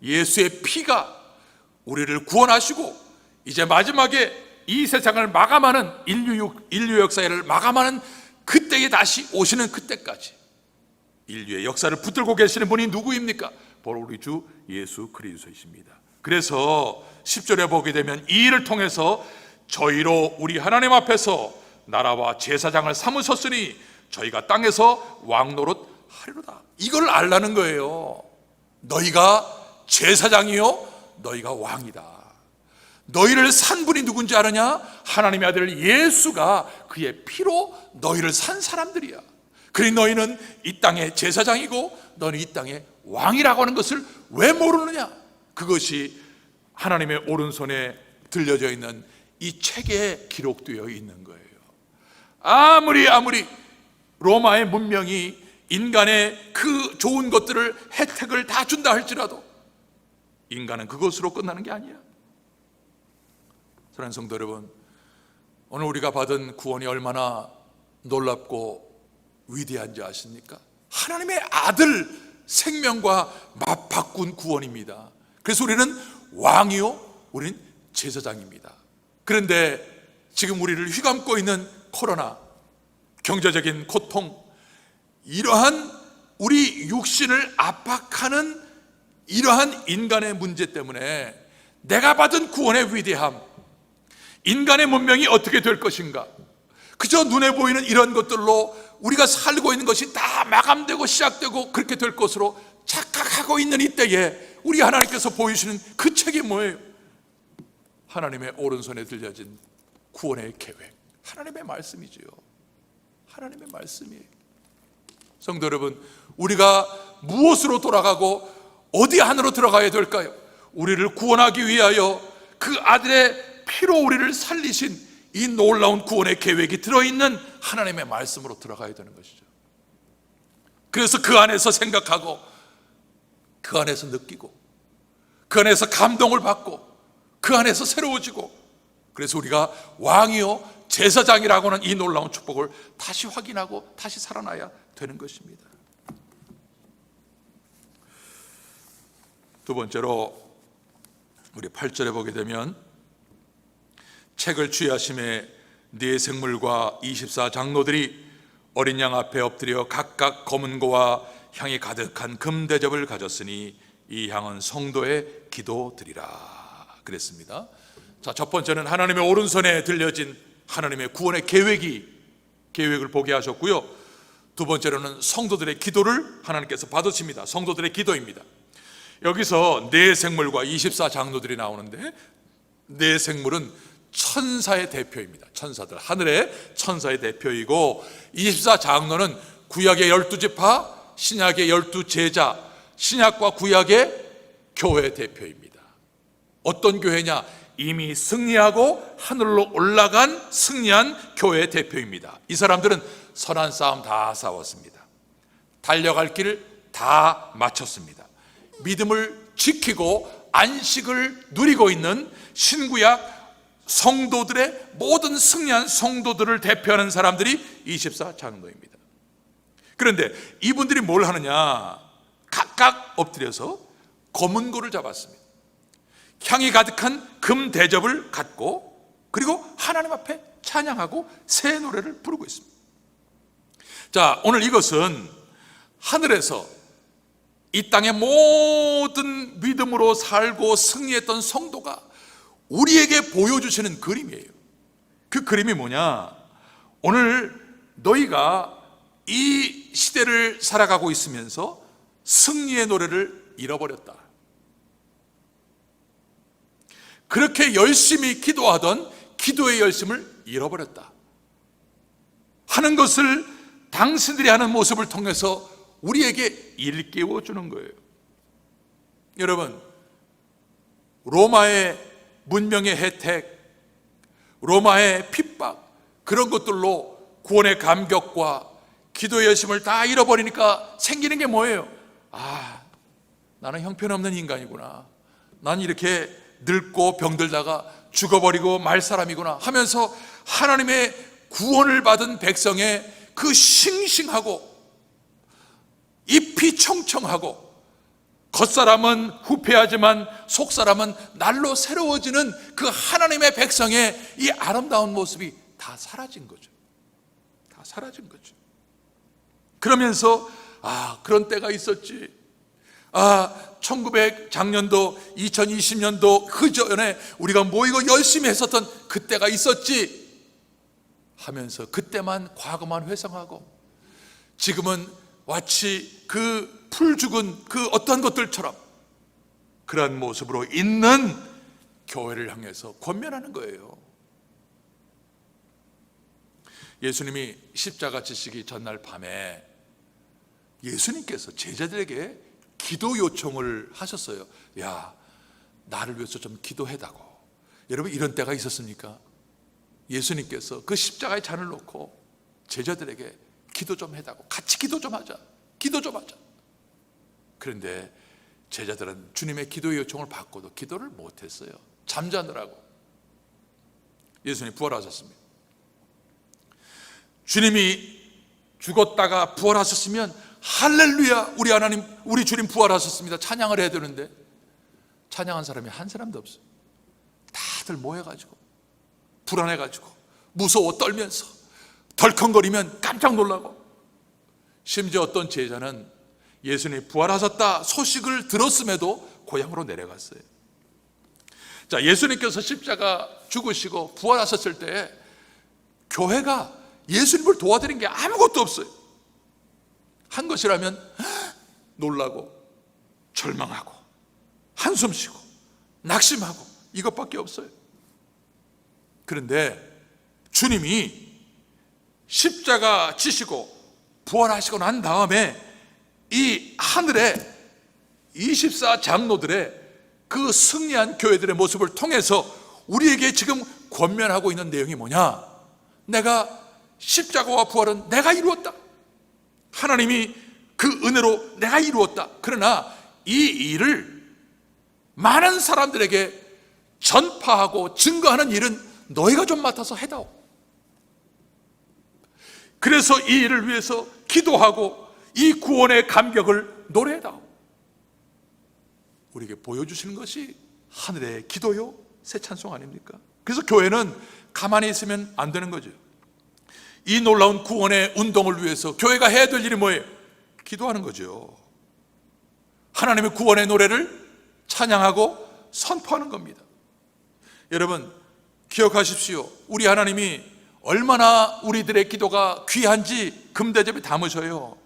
Speaker 1: 예수의 피가 우리를 구원하시고 이제 마지막에 이 세상을 마감하는 인류 역사를 마감하는 그때에 다시 오시는 그때까지 인류의 역사를 붙들고 계시는 분이 누구입니까? 바로 우리 주 예수 그리스도이십니다. 그래서 10절에 보게 되면 이 일을 통해서 저희로 우리 하나님 앞에서 나라와 제사장을 삼으셨으니 저희가 땅에서 왕노릇 하리로다. 이걸 알라는 거예요. 너희가 제사장이요, 너희가 왕이다. 너희를 산 분이 누군지 아느냐? 하나님의 아들 예수가 그의 피로 너희를 산 사람들이야. 그러니 너희는 이 땅의 제사장이고 너는 이 땅의 왕이라고 하는 것을 왜 모르느냐? 그것이 하나님의 오른손에 들려져 있는 이 책에 기록되어 있는 거예요. 아무리 로마의 문명이 인간의 그 좋은 것들을, 혜택을 다 준다 할지라도 인간은 그것으로 끝나는 게 아니야. 사랑하는 성도 여러분, 오늘 우리가 받은 구원이 얼마나 놀랍고 위대한지 아십니까? 하나님의 아들 생명과 맞바꾼 구원입니다. 그래서 우리는 왕이요, 우리는 제사장입니다. 그런데 지금 우리를 휘감고 있는 코로나, 경제적인 고통, 이러한 우리 육신을 압박하는 이러한 인간의 문제 때문에 내가 받은 구원의 위대함, 인간의 문명이 어떻게 될 것인가, 그저 눈에 보이는 이런 것들로 우리가 살고 있는 것이 다 마감되고 시작되고 그렇게 될 것으로 착각하고 있는 이때에 우리 하나님께서 보이시는 그 책이 뭐예요? 하나님의 오른손에 들려진 구원의 계획, 하나님의 말씀이지요. 하나님의 말씀이에요. 성도 여러분, 우리가 무엇으로 돌아가고 어디 안으로 들어가야 될까요? 우리를 구원하기 위하여 그 아들의 피로 우리를 살리신 이 놀라운 구원의 계획이 들어있는 하나님의 말씀으로 들어가야 되는 것이죠. 그래서 그 안에서 생각하고, 그 안에서 느끼고, 그 안에서 감동을 받고, 그 안에서 새로워지고, 그래서 우리가 왕이요 제사장이라고 하는 이 놀라운 축복을 다시 확인하고 다시 살아나야 되는 것입니다. 두 번째로 우리 8절에 보게 되면 책을 취하심에 네 생물과 24 장로들이 어린 양 앞에 엎드려 각각 검은 고와 향이 가득한 금 대접을 가졌으니 이 향은 성도의 기도드리라 그랬습니다. 자, 첫 번째는 하나님의 오른손에 들려진 하나님의 구원의 계획을 보게 하셨고요. 두 번째로는 성도들의 기도를 하나님께서 받으십니다. 성도들의 기도입니다. 여기서 네 생물과 24 장로들이 나오는데, 네 생물은 천사의 대표입니다. 천사들, 하늘의 천사의 대표이고, 24 장로는 구약의 12지파, 신약의 12제자, 신약과 구약의 교회 대표입니다. 어떤 교회냐? 이미 승리하고 하늘로 올라간 승리한 교회 대표입니다. 이 사람들은 선한 싸움 다 싸웠습니다. 달려갈 길을 다 마쳤습니다. 믿음을 지키고 안식을 누리고 있는 신구약 성도들의 모든 승리한 성도들을 대표하는 사람들이 24 장로입니다. 그런데 이분들이 뭘 하느냐? 각각 엎드려서 검은 고를 잡았습니다. 향이 가득한 금 대접을 갖고, 그리고 하나님 앞에 찬양하고 새 노래를 부르고 있습니다. 자, 오늘 이것은 하늘에서 이 땅의 모든 믿음으로 살고 승리했던 성도가 우리에게 보여주시는 그림이에요. 그 그림이 뭐냐? 오늘 너희가 이 시대를 살아가고 있으면서 승리의 노래를 잃어버렸다. 그렇게 열심히 기도하던 기도의 열심을 잃어버렸다 하는 것을 당신들이 하는 모습을 통해서 우리에게 일깨워 주는 거예요. 여러분, 로마의 문명의 혜택, 로마의 핍박, 그런 것들로 구원의 감격과 기도의 열심을 다 잃어버리니까 생기는 게 뭐예요? 아, 나는 형편없는 인간이구나, 난 이렇게 늙고 병들다가 죽어버리고 말 사람이구나 하면서 하나님의 구원을 받은 백성의 그 싱싱하고 잎이 청청하고 겉사람은 후패하지만 속사람은 날로 새로워지는 그 하나님의 백성의 이 아름다운 모습이 다 사라진 거죠. 다 사라진 거죠. 그러면서 그런 때가 있었지. 1900 작년도 2020년도 그 전에 우리가 모이고 열심히 했었던 그때가 있었지 하면서 그때만 과거만 회상하고, 지금은 마치 그 풀 죽은 그 어떤 것들처럼 그러한 모습으로 있는 교회를 향해서 권면하는 거예요. 예수님이 십자가 지시기 전날 밤에 예수님께서 제자들에게 기도 요청을 하셨어요. 야, 나를 위해서 좀 기도해다고. 여러분, 이런 때가 있었습니까? 예수님께서 그 십자가에 잔을 놓고 제자들에게 기도 좀 해다고, 같이 기도 좀 하자, 기도 좀 하자. 그런데 제자들은 주님의 기도 요청을 받고도 기도를 못했어요. 잠자느라고. 예수님 부활하셨습니다. 주님이 죽었다가 부활하셨으면 할렐루야, 우리 하나님, 우리 주님 부활하셨습니다, 찬양을 해야 되는데 찬양한 사람이 한 사람도 없어요. 다들 모여가지고 불안해가지고 무서워 떨면서 덜컹거리면 깜짝 놀라고, 심지어 어떤 제자는 예수님이 부활하셨다 소식을 들었음에도 고향으로 내려갔어요. 자, 예수님께서 십자가 죽으시고 부활하셨을 때 교회가 예수님을 도와드린 게 아무것도 없어요. 한 것이라면 놀라고 절망하고 한숨 쉬고 낙심하고 이것밖에 없어요. 그런데 주님이 십자가 지시고 부활하시고 난 다음에 이 하늘의 24 장로들의 그 승리한 교회들의 모습을 통해서 우리에게 지금 권면하고 있는 내용이 뭐냐? 내가 십자가와 부활은 내가 이루었다. 하나님이 그 은혜로 내가 이루었다. 그러나 이 일을 많은 사람들에게 전파하고 증거하는 일은 너희가 좀 맡아서 해다오. 그래서 이 일을 위해서 기도하고 이 구원의 감격을 노래해다오. 우리에게 보여주시는 것이 하늘의 기도요, 새 찬송 아닙니까? 그래서 교회는 가만히 있으면 안 되는 거죠. 이 놀라운 구원의 운동을 위해서 교회가 해야 될 일이 뭐예요? 기도하는 거죠. 하나님의 구원의 노래를 찬양하고 선포하는 겁니다. 여러분, 기억하십시오. 우리 하나님이 얼마나 우리들의 기도가 귀한지 금대접에 담으셔요.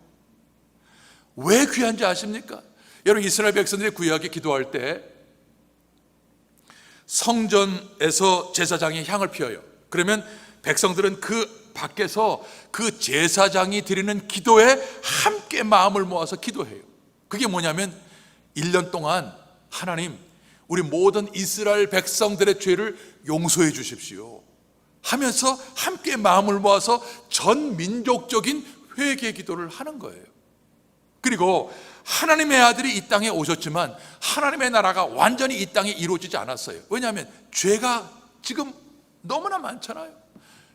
Speaker 1: 왜 귀한지 아십니까? 여러분, 이스라엘 백성들이 구약에 기도할 때 성전에서 제사장이 향을 피워요. 그러면 백성들은 그 밖에서 그 제사장이 드리는 기도에 함께 마음을 모아서 기도해요. 그게 뭐냐면 1년 동안 하나님, 우리 모든 이스라엘 백성들의 죄를 용서해 주십시오 하면서 함께 마음을 모아서 전 민족적인 회개 기도를 하는 거예요. 그리고 하나님의 아들이 이 땅에 오셨지만 하나님의 나라가 완전히 이 땅에 이루어지지 않았어요. 왜냐하면 죄가 지금 너무나 많잖아요.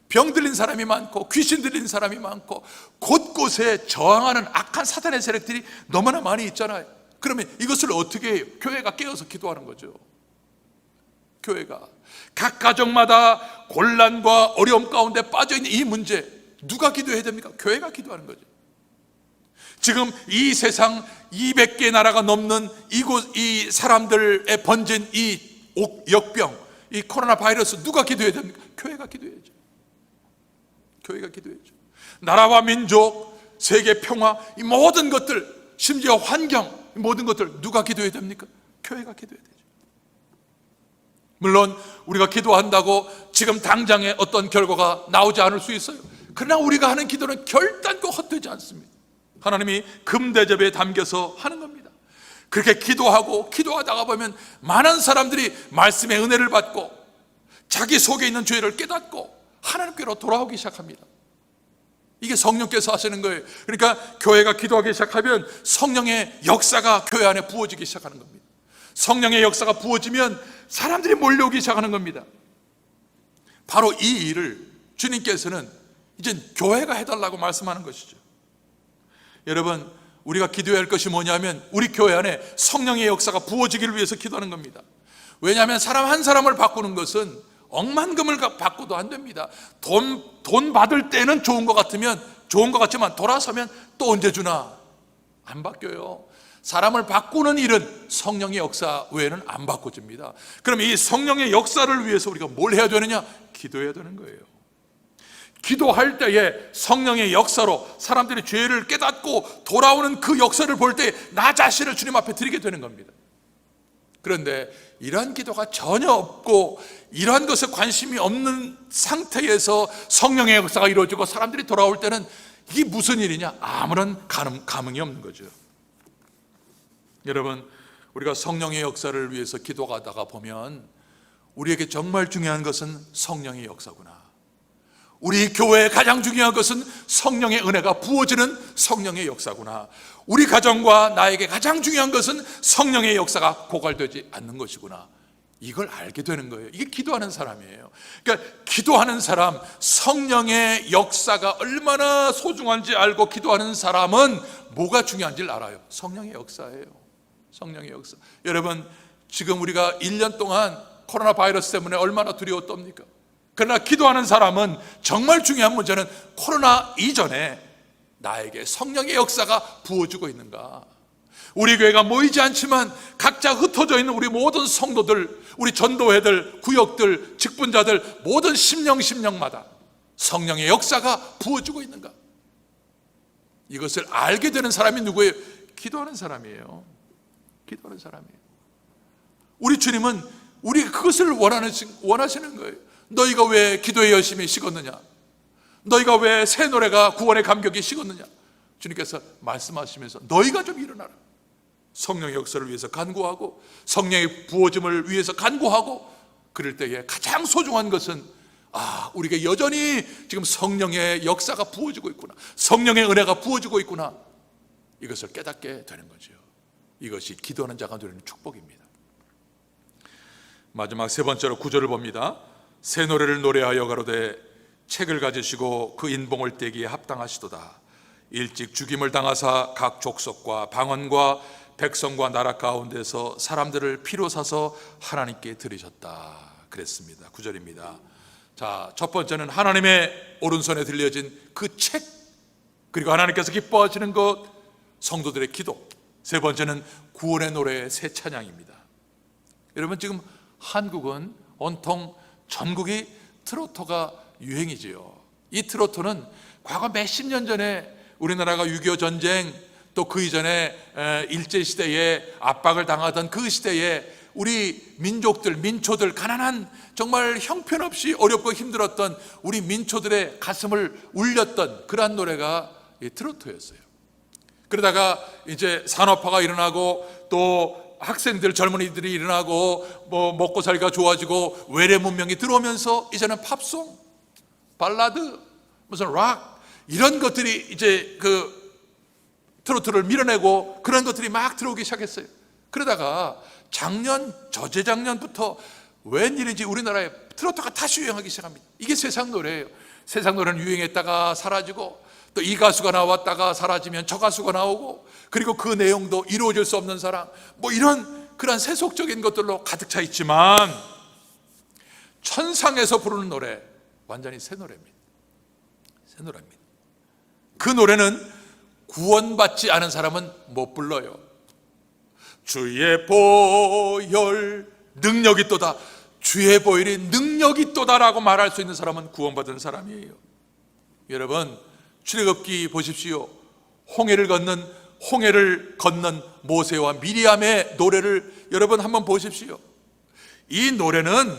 Speaker 1: 병 들린 사람이 많고 귀신 들린 사람이 많고 곳곳에 저항하는 악한 사탄의 세력들이 너무나 많이 있잖아요. 그러면 이것을 어떻게 해요? 교회가 깨어서 기도하는 거죠. 교회가 각 가정마다 곤란과 어려움 가운데 빠져있는 이 문제, 누가 기도해야 됩니까? 교회가 기도하는 거죠. 지금 이 세상 200개 나라가 넘는 이곳, 이 사람들에 번진 이 역병, 이 코로나 바이러스 누가 기도해야 됩니까? 교회가 기도해야죠. 교회가 기도해야죠. 나라와 민족, 세계 평화, 이 모든 것들, 심지어 환경, 이 모든 것들 누가 기도해야 됩니까? 교회가 기도해야 되죠. 물론 우리가 기도한다고 지금 당장에 어떤 결과가 나오지 않을 수 있어요. 그러나 우리가 하는 기도는 결단코 헛되지 않습니다. 하나님이 금대접에 담겨서 하는 겁니다. 그렇게 기도하고 기도하다가 보면 많은 사람들이 말씀의 은혜를 받고 자기 속에 있는 죄를 깨닫고 하나님께로 돌아오기 시작합니다. 이게 성령께서 하시는 거예요. 그러니까 교회가 기도하기 시작하면 성령의 역사가 교회 안에 부어지기 시작하는 겁니다. 성령의 역사가 부어지면 사람들이 몰려오기 시작하는 겁니다. 바로 이 일을 주님께서는 이제 교회가 해달라고 말씀하는 것이죠. 여러분, 우리가 기도해야 할 것이 뭐냐면 우리 교회 안에 성령의 역사가 부어지기를 위해서 기도하는 겁니다. 왜냐하면 사람 한 사람을 바꾸는 것은 억만금을 받고도 안 됩니다. 돈 받을 때는 좋은 것 같으면 좋은 것 같지만 돌아서면 또 언제 주나? 안 바뀌어요. 사람을 바꾸는 일은 성령의 역사 외에는 안 바꿔집니다. 그럼 이 성령의 역사를 위해서 우리가 뭘 해야 되느냐? 기도해야 되는 거예요. 기도할 때에 성령의 역사로 사람들이 죄를 깨닫고 돌아오는 그 역사를 볼 때 나 자신을 주님 앞에 드리게 되는 겁니다. 그런데 이러한 기도가 전혀 없고 이러한 것에 관심이 없는 상태에서 성령의 역사가 이루어지고 사람들이 돌아올 때는 이게 무슨 일이냐? 아무런 감흥이 없는 거죠. 여러분, 우리가 성령의 역사를 위해서 기도하다가 보면 우리에게 정말 중요한 것은 성령의 역사구나. 우리 교회에 가장 중요한 것은 성령의 은혜가 부어지는 성령의 역사구나. 우리 가정과 나에게 가장 중요한 것은 성령의 역사가 고갈되지 않는 것이구나. 이걸 알게 되는 거예요. 이게 기도하는 사람이에요. 그러니까 기도하는 사람, 성령의 역사가 얼마나 소중한지 알고 기도하는 사람은 뭐가 중요한지를 알아요. 성령의 역사예요. 성령의 역사. 여러분, 지금 우리가 1년 동안 코로나 바이러스 때문에 얼마나 두려웠답니까? 그러나 기도하는 사람은 정말 중요한 문제는 코로나 이전에 나에게 성령의 역사가 부어주고 있는가. 우리 교회가 모이지 않지만 각자 흩어져 있는 우리 모든 성도들, 우리 전도회들, 구역들, 직분자들 모든 심령마다 성령의 역사가 부어주고 있는가. 이것을 알게 되는 사람이 누구예요? 기도하는 사람이에요. 기도하는 사람이에요. 우리 주님은 우리가 그것을 원하시는 거예요. 너희가 왜 기도에 열심히 식었느냐? 너희가 왜 새 노래가 구원의 감격이 식었느냐? 주님께서 말씀하시면서 너희가 좀 일어나라. 성령의 역사를 위해서 간구하고 성령의 부어짐을 위해서 간구하고, 그럴 때에 가장 소중한 것은 우리가 여전히 지금 성령의 역사가 부어지고 있구나, 성령의 은혜가 부어지고 있구나, 이것을 깨닫게 되는 거죠. 이것이 기도하는 자가 누리는 축복입니다. 마지막 세 번째로 9절을 봅니다. 새 노래를 노래하여 가로되 책을 가지시고 그 인봉을 떼기에 합당하시도다. 일찍 죽임을 당하사 각 족속과 방언과 백성과 나라 가운데서 사람들을 피로 사서 하나님께 드리셨다 그랬습니다. 9절입니다. 자, 첫 번째는 하나님의 오른손에 들려진 그 책, 그리고 하나님께서 기뻐하시는 것, 성도들의 기도. 세 번째는 구원의 노래의 새 찬양입니다. 여러분, 지금 한국은 온통 전국이 트로트가 유행이지요. 이 트로트는 과거 몇십 년 전에 우리나라가 6.25 전쟁, 또 그 이전에 일제시대에 압박을 당하던 그 시대에 우리 민족들, 민초들, 가난한 정말 형편없이 어렵고 힘들었던 우리 민초들의 가슴을 울렸던 그러한 노래가 이 트로트였어요. 그러다가 이제 산업화가 일어나고 또 학생들, 젊은이들이 일어나고 뭐 먹고 살기가 좋아지고 외래 문명이 들어오면서 이제는 팝송, 발라드, 무슨 락, 이런 것들이 이제 그 트로트를 밀어내고 그런 것들이 막 들어오기 시작했어요. 그러다가 저재작년부터 웬일인지 우리나라에 트로트가 다시 유행하기 시작합니다. 이게 세상 노래예요. 세상 노래는 유행했다가 사라지고, 또 이 가수가 나왔다가 사라지면 저 가수가 나오고, 그리고 그 내용도 이루어질 수 없는 사랑, 뭐 이런 그런 세속적인 것들로 가득 차 있지만, 천상에서 부르는 노래 완전히 새 노래입니다. 새 노래입니다. 그 노래는 구원받지 않은 사람은 못 불러요. 주의 보혈 능력이 또다, 주의 보혈이 능력이 또다라고 말할 수 있는 사람은 구원받은 사람이에요. 여러분, 출애굽기 보십시오. 홍해를 건넌 모세와 미리암의 노래를 여러분 한번 보십시오. 이 노래는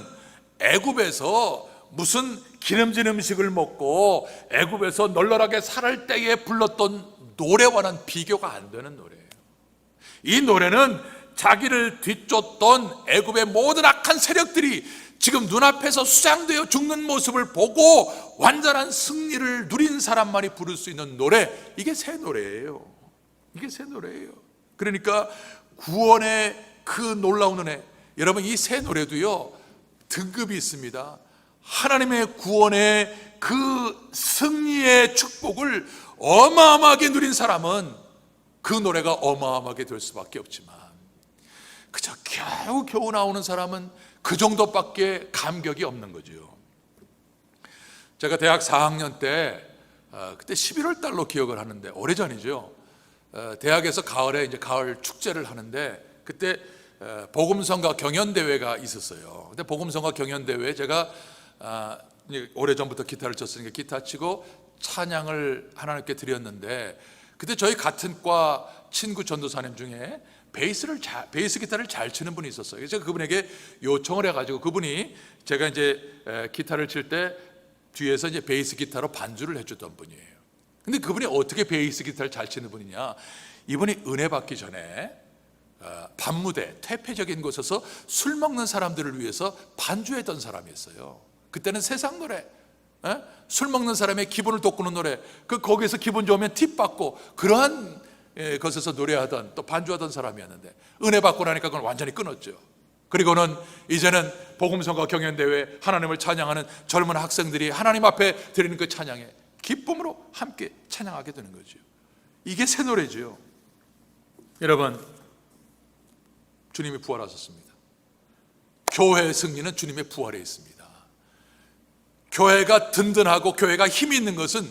Speaker 1: 애굽에서 무슨 기름진 음식을 먹고 애굽에서 널널하게 살을 때에 불렀던 노래와는 비교가 안 되는 노래예요. 이 노래는 자기를 뒤쫓던 애굽의 모든 악한 세력들이 지금 눈앞에서 수장되어 죽는 모습을 보고 완전한 승리를 누린 사람만이 부를 수 있는 노래, 이게 새 노래예요. 이게 새 노래예요. 그러니까 구원의 그 놀라운 은혜, 여러분, 이 새 노래도요 등급이 있습니다. 하나님의 구원의 그 승리의 축복을 어마어마하게 누린 사람은 그 노래가 어마어마하게 될 수밖에 없지만, 그저 겨우 나오는 사람은 그 정도밖에 감격이 없는 거죠. 제가 대학 4학년 때 그때 11월 달로 기억을 하는데, 오래전이죠. 대학에서 가을에 이제 가을 축제를 하는데, 그때 복음성가 경연대회가 있었어요. 근데 복음성가 경연대회에 제가 오래전부터 기타를 쳤으니까 기타 치고 찬양을 하나님께 드렸는데, 그때 저희 같은 과 친구 전도사님 중에 베이스 기타를 잘 치는 분이 있었어요. 그래서 제가 그분에게 요청을 해가지고, 그분이 제가 이제 기타를 칠 때 뒤에서 이제 베이스 기타로 반주를 해주던 분이에요. 근데 그분이 어떻게 베이스 기타를 잘 치는 분이냐? 이분이 은혜 받기 전에 밤무대, 퇴폐적인 곳에서 술 먹는 사람들을 위해서 반주했던 사람이었어요. 그때는 세상 노래, 술 먹는 사람의 기분을 돋구는 노래, 거기에서 기분 좋으면 팁 받고 그러한 것에서 노래하던, 또 반주하던 사람이었는데, 은혜 받고 나니까 그건 완전히 끊었죠. 그리고는 이제는 복음성과 경연대회, 하나님을 찬양하는 젊은 학생들이 하나님 앞에 드리는 그 찬양에 기쁨으로 함께 찬양하게 되는 거죠. 이게 새 노래죠. 여러분, 주님이 부활하셨습니다. 교회의 승리는 주님의 부활에 있습니다. 교회가 든든하고 교회가 힘이 있는 것은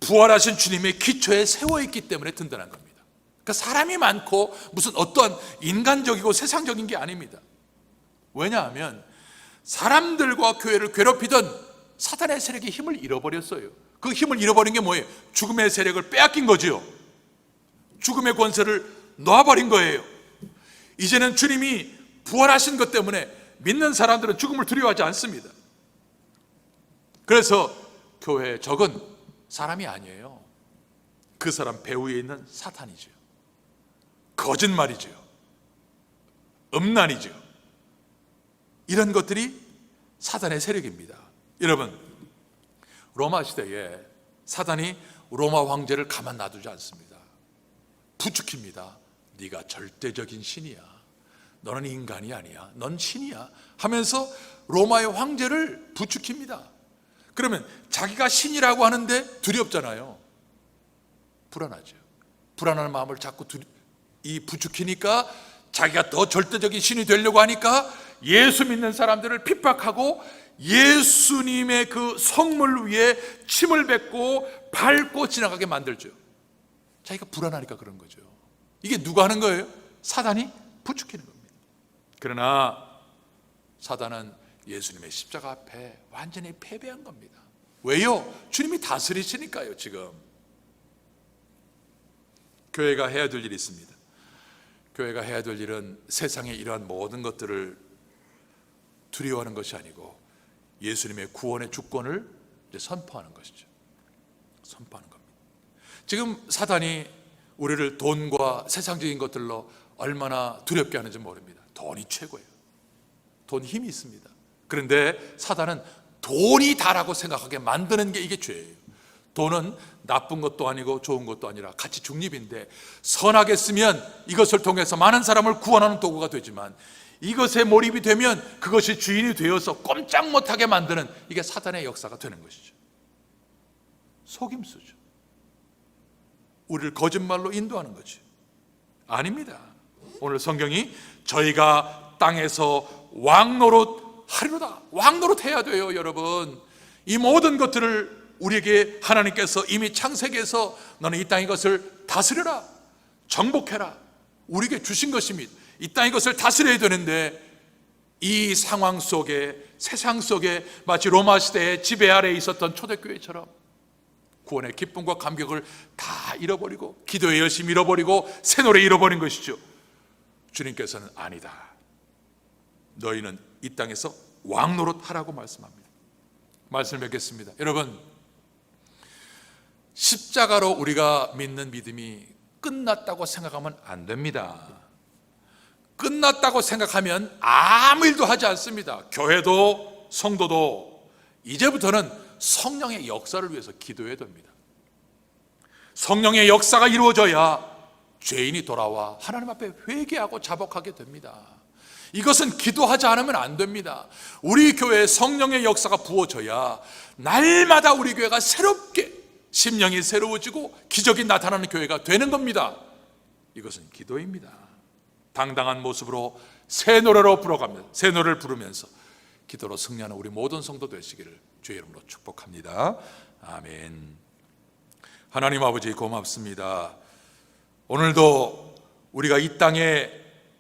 Speaker 1: 부활하신 주님의 기초에 세워있기 때문에 든든한 겁니다. 그러니까 사람이 많고 무슨 어떠한 인간적이고 세상적인 게 아닙니다. 왜냐하면 사람들과 교회를 괴롭히던 사탄의 세력이 힘을 잃어버렸어요. 그 힘을 잃어버린 게 뭐예요? 죽음의 세력을 빼앗긴 거죠. 죽음의 권세를 놔버린 거예요. 이제는 주님이 부활하신 것 때문에 믿는 사람들은 죽음을 두려워하지 않습니다. 그래서 교회의 적은 사람이 아니에요. 그 사람 배후에 있는 사탄이죠. 거짓말이죠. 음란이죠. 이런 것들이 사탄의 세력입니다. 여러분, 로마 시대에 사탄이 로마 황제를 가만 놔두지 않습니다. 부추깁니다. 네가 절대적인 신이야. 너는 인간이 아니야. 넌 신이야. 하면서 로마의 황제를 부추깁니다. 그러면 자기가 신이라고 하는데 두렵잖아요. 불안하죠. 불안한 마음을 자꾸 부추기니까 자기가 더 절대적인 신이 되려고 하니까 예수 믿는 사람들을 핍박하고 예수님의 그 성물 위에 침을 뱉고 밟고 지나가게 만들죠. 자기가 불안하니까 그런 거죠. 이게 누가 하는 거예요? 사단이 부추기는 겁니다. 그러나 사단은 예수님의 십자가 앞에 완전히 패배한 겁니다. 왜요? 주님이 다스리시니까요. 지금 교회가 해야 될 일이 있습니다. 교회가 해야 될 일은 세상의 이러한 모든 것들을 두려워하는 것이 아니고 예수님의 구원의 주권을 이제 선포하는 것이죠. 선포하는 겁니다. 지금 사단이 우리를 돈과 세상적인 것들로 얼마나 두렵게 하는지 모릅니다. 돈이 최고예요. 돈 힘이 있습니다. 그런데 사단은 돈이 다라고 생각하게 만드는 게 이게 죄예요. 돈은 나쁜 것도 아니고 좋은 것도 아니라 같이 중립인데, 선하게 쓰면 이것을 통해서 많은 사람을 구원하는 도구가 되지만 이것에 몰입이 되면 그것이 주인이 되어서 꼼짝 못하게 만드는, 이게 사단의 역사가 되는 것이죠. 속임수죠. 우리를 거짓말로 인도하는 거죠. 아닙니다. 오늘 성경이 저희가 땅에서 왕노릇 하리로다. 왕노릇 해야 돼요, 여러분. 이 모든 것들을 우리에게 하나님께서 이미 창세기에서 너는 이 땅의 것을 다스려라, 정복해라, 우리에게 주신 것입니다. 이 땅의 것을 다스려야 되는데 이 상황 속에, 세상 속에 마치 로마 시대의 지배 아래에 있었던 초대교회처럼 구원의 기쁨과 감격을 다 잃어버리고 기도의 열심히 잃어버리고 새 노래 잃어버린 것이죠. 주님께서는 아니다. 너희는 이 땅에서 왕노릇 하라고 말씀합니다. 말씀을 맺겠습니다. 여러분, 십자가로 우리가 믿는 믿음이 끝났다고 생각하면 안 됩니다. 끝났다고 생각하면 아무 일도 하지 않습니다. 교회도 성도도 이제부터는 성령의 역사를 위해서 기도해야 됩니다. 성령의 역사가 이루어져야 죄인이 돌아와 하나님 앞에 회개하고 자복하게 됩니다. 이것은 기도하지 않으면 안 됩니다. 우리 교회에 성령의 역사가 부어져야 날마다 우리 교회가 새롭게 심령이 새로워지고 기적이 나타나는 교회가 되는 겁니다. 이것은 기도입니다. 당당한 모습으로 새 노래로 불어가면서, 새 노래를 부르면서 기도로 승리하는 우리 모든 성도 되시기를 주의 이름으로 축복합니다. 아멘. 하나님 아버지 고맙습니다. 오늘도 우리가 이 땅에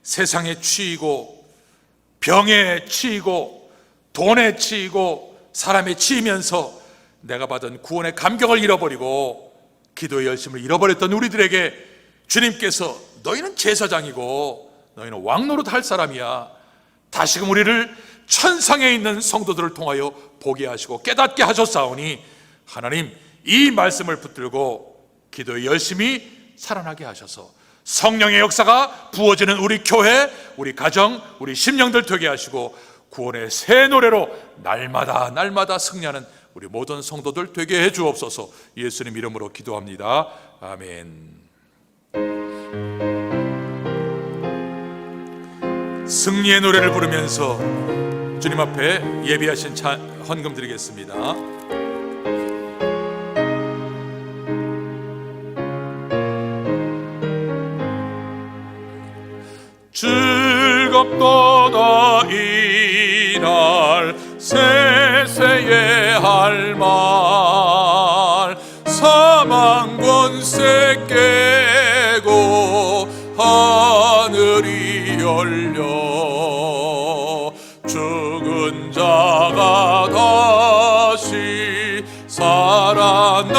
Speaker 1: 세상에 치이고 병에 치이고 돈에 치이고 사람에 치이면서 내가 받은 구원의 감격을 잃어버리고 기도의 열심을 잃어버렸던 우리들에게 주님께서 너희는 제사장이고 너희는 왕노릇 할 사람이야, 다시금 우리를 천상에 있는 성도들을 통하여 보게 하시고 깨닫게 하셨사오니 하나님, 이 말씀을 붙들고 기도에 열심히 살아나게 하셔서 성령의 역사가 부어지는 우리 교회, 우리 가정, 우리 심령들 되게 하시고 구원의 새 노래로 날마다 승리하는 우리 모든 성도들 되게 해 주옵소서. 예수님 이름으로 기도합니다. 아멘. 승리의 노래를 부르면서 주님 앞에 예비하신 헌금 드리겠습니다. 즐겁도다 이날 세세의 할 말 사망 권세 깨고 하늘이 열려 죽은 자가 다시 살아나와서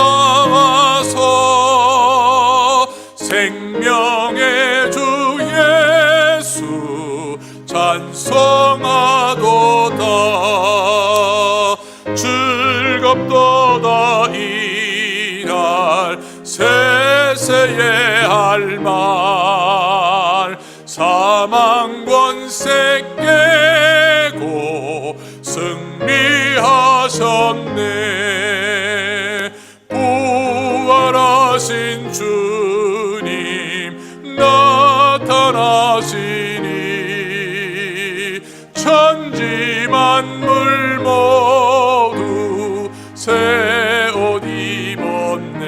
Speaker 1: 생명의 주 예수 찬송하도다. 즐겁도다 이날 세세의 할 말 사망 권세 깨고 승리하셨네. 부활하신 주님 나타나시니 천지 만물 모두 새 옷 입었네.